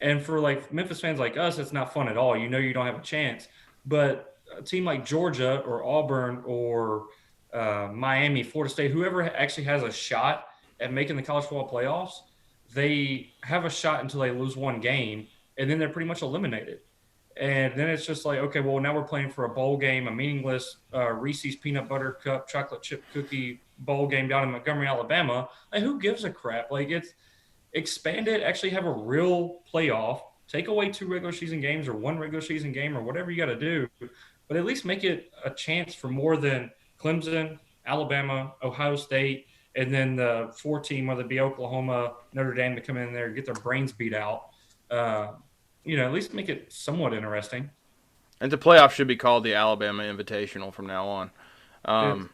And for like Memphis fans like us, it's not fun at all. You know you don't have a chance. But a team like Georgia or Auburn or Miami, Florida State, whoever actually has a shot at making the college football playoffs, they have a shot until they lose one game, and then they're pretty much eliminated. And then it's just like, okay, well, now we're playing for a bowl game, a meaningless Reese's peanut butter cup chocolate chip cookie bowl game down in Montgomery, Alabama. Like, who gives a crap? Like, it's expand it, actually have a real playoff, take away 2 regular season games or 1 regular season game or whatever you got to do, but at least make it a chance for more than Clemson, Alabama, Ohio State, and then the 4 team, whether it be Oklahoma, Notre Dame, to come in there and get their brains beat out. Uh, at least make it somewhat interesting. And the playoff should be called the Alabama Invitational from now on. It, Um,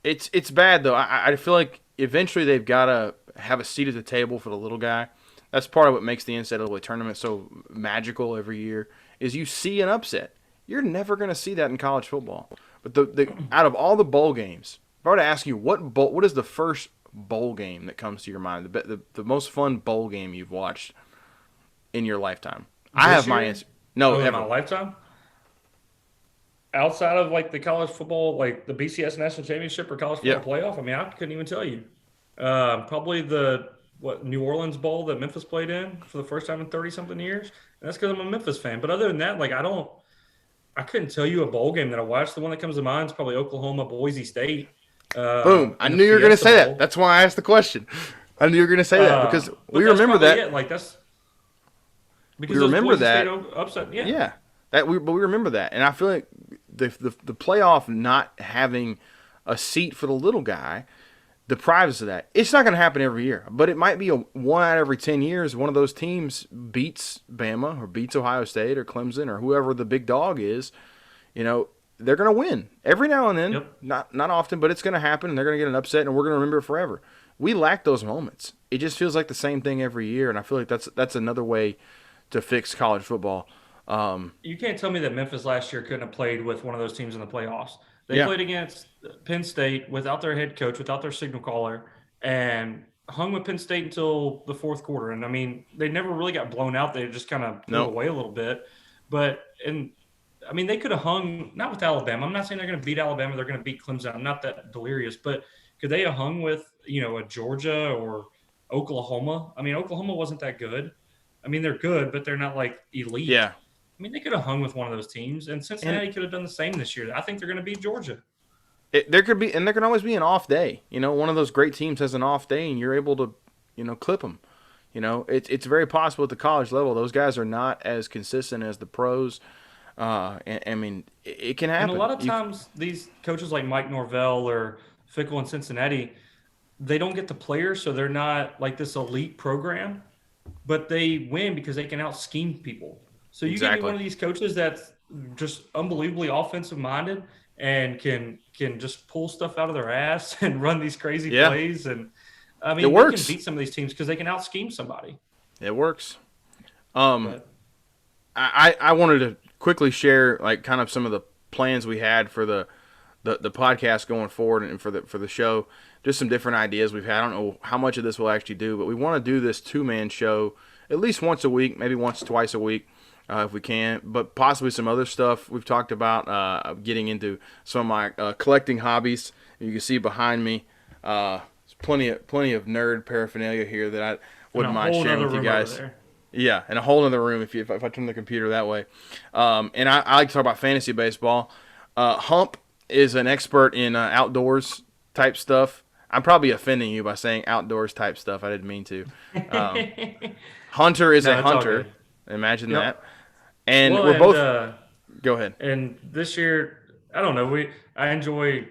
it's bad though. I feel like eventually they've got to have a seat at the table for the little guy. That's part of what makes the NCAA tournament so magical every year. Is you see an upset. You're never going to see that in college football. But the out of all the bowl games, if I were to ask you what is the first bowl game that comes to your mind, the most fun bowl game you've watched in your lifetime? I this have my year, answer. No, oh, in my ever. lifetime, outside of like the college football, like the BCS national championship or college Yeah. football playoff, I mean, I couldn't even tell you. Probably the New Orleans Bowl that Memphis played in for the first time in 30 something years, and that's because I'm a Memphis fan. But other than that, like I couldn't tell you a bowl game that I watched. The one that comes to mind is probably Oklahoma Boise State Boom. I in the knew you were going to Fiesta say that. Bowl. That's why I asked the question. I knew you were going to say that because But we that's remember probably that. it. Like that's We because those remember Boise State that. upset. Yeah, Yeah. But we remember that. And I feel like the playoff not having a seat for the little guy deprives us of that. It's not going to happen every year, but it might be a 1 out of every 10 years one of those teams beats Bama or beats Ohio State or Clemson or whoever the big dog is. You know, they're going to win every now and then. yep. Not often, but it's going to happen, and they're going to get an upset, and we're going to remember it forever. We lack those moments. It just feels like the same thing every year, and I feel like that's another way to fix college football. You can't tell me that Memphis last year couldn't have played with one of those teams in the playoffs. They Yeah, played against Penn State without their head coach, without their signal caller, and hung with Penn State until the fourth quarter, and I mean they never really got blown out. They just kind of pulled No. away a little bit, but and I mean they could have hung not with Alabama. I'm not saying they're going to beat Alabama. They're going to beat Clemson. I'm not that delirious, but could they have hung with a Georgia or Oklahoma? I mean Oklahoma wasn't that good. I mean they're good, but they're not like elite. Yeah. I mean they could have hung with one of those teams, and And Cincinnati could have done the same this year. I think they're going to beat Georgia. there could be, and there can always be an off day. One of those great teams has an off day, and you're able to, clip them. It's very possible at the college level. Those guys are not as consistent as the pros. And, I mean, it can And a happen. lot of times, these coaches like Mike Norvell or Fickle in Cincinnati, they don't get the players, so they're not like this elite program, but they win because they can out scheme people. So you give me one Exactly. of these coaches that's just unbelievably offensive minded and can just pull stuff out of their ass and run these crazy Yeah, plays. And I it mean, they can works. beat some of these teams because they can out scheme somebody. It works. Um, But I wanted to quickly share like kind of some of the plans we had for the podcast going forward and for the show. Just some different ideas we've had. I don't know how much of this we'll actually do, but we want to do this 2-man show at least once a week, maybe once twice a week. If we can, but possibly some other stuff we've talked about. Getting into some of my collecting hobbies. You can see behind me, there's plenty of nerd paraphernalia here that I in wouldn't a mind whole sharing other with you room over guys. there. Yeah, in a whole other room if I turn the computer that way. And I like to talk about fantasy baseball. Hump is an expert in outdoors type stuff. I'm probably offending you by saying outdoors type stuff. I didn't mean to. Um, Hunter is a No, it's all hunter. good. Imagine Yep. that. And Well, we're and both. Go ahead. this year, I don't know. I enjoy.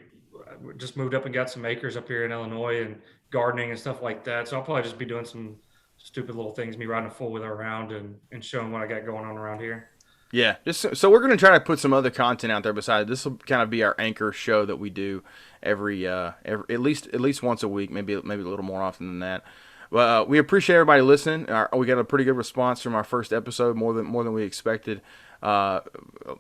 Just moved up and got some acres up here in Illinois and gardening and stuff like that. So I'll probably just be doing some stupid little things, me riding a four wheeler around and showing what I got going on around here. Yeah, just so we're gonna try to put some other content out there besides this. Will kind of be our anchor show that we do every at least once a week, maybe a little more often than that. Well, we appreciate everybody listening. We got a pretty good response from our first episode, more than we expected. Uh,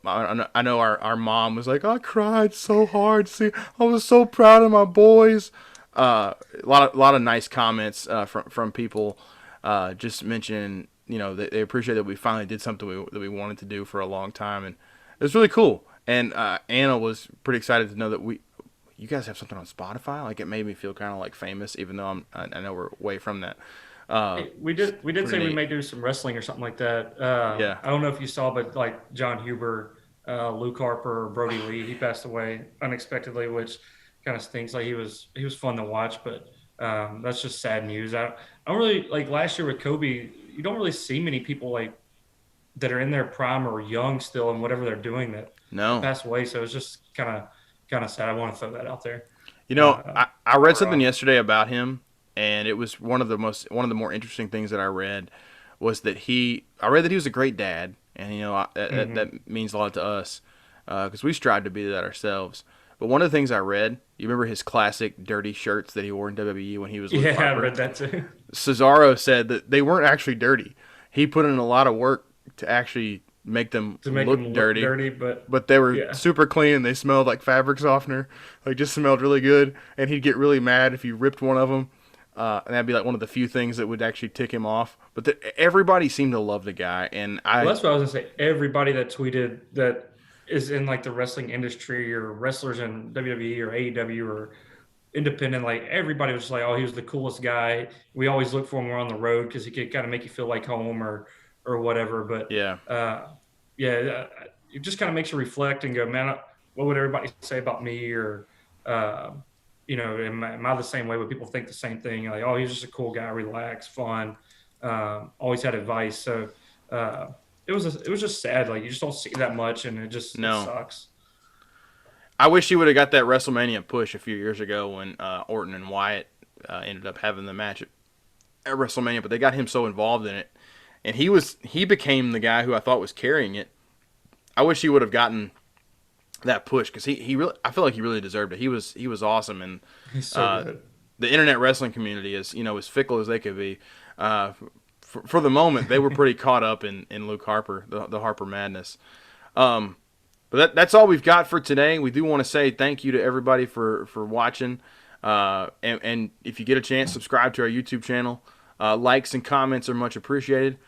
I know our mom was like, I cried so hard. See, I was so proud of my boys. A lot of nice comments from people just mentioning they appreciate that we finally did something that we wanted to do for a long time, and it was really cool. And Anna was pretty excited to know that you guys have something on Spotify. Like it made me feel kind of like famous, even though I know we're way from that. Hey, we did Pretty say we neat. may do some wrestling or something like that. Yeah, I don't know if you saw, but like John Huber, Luke Harper, Brody Lee, he passed away unexpectedly, which kind of stinks. Like he was fun to watch, but that's just sad news. I don't really like last year with Kobe. You don't really see many people like that are in their prime or young still and whatever they're doing that no. pass away. So it's just kind of sad. I want to throw that out there. I read Before, something yesterday about him, and it was one of the more interesting things that I read was that I read that he was a great dad, and mhm. that means a lot to us because we strive to be that ourselves. But one of the things I read, you remember his classic dirty shirts that he wore in WWE when he was Luke Yeah, I Harper? read that too. Cesaro said that they weren't actually dirty. He put in a lot of work to actually make them To make look him look dirty, dirty, but but they were yeah. super clean and they smelled like fabric softener, like just smelled really good. And he'd get really mad if you ripped one of them, and that'd be like one of the few things that would actually tick him off. But everybody seemed to love the guy, and Well, that's what I was gonna say. Everybody that tweeted that is in like the wrestling industry or wrestlers in WWE or AEW or independent, like everybody was just like, "Oh, he was the coolest guy." We always look for him when we're on the road because he could kind of make you feel like home or whatever. But yeah, yeah, it just kind of makes you reflect and go, "Man, what would everybody say about me?" Or uh, am I the same way? Would people think the same thing? Like, "Oh, he's just a cool guy, relaxed, fun, always had advice." So it was just sad. Like you just don't see that much, and it no. sucks. I wish he would have got that WrestleMania push a few years ago when Orton and Wyatt ended up having the match at WrestleMania, but they got him so involved in it, and he became the guy who I thought was carrying it. I wish he would have gotten that push because he really I feel like he really deserved it. He was awesome, and He's so uh, good. the internet wrestling community is as fickle as they could be. For the moment, they were pretty caught up in Luke Harper, the Harper madness. Um, but that's all we've got for today. We do want to say thank you to everybody for watching. And if you get a chance, subscribe to our YouTube channel. Likes and comments are much appreciated.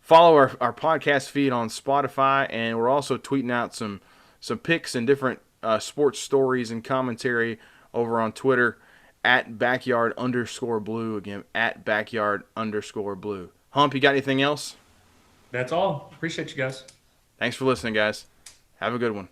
Follow our podcast feed on Spotify, and we're also tweeting out some pics and different sports stories and commentary over on Twitter at backyard_blue. Again, at backyard_blue. Hump, you got anything else? That's all. Appreciate you guys. Thanks for listening, guys. Have a good one.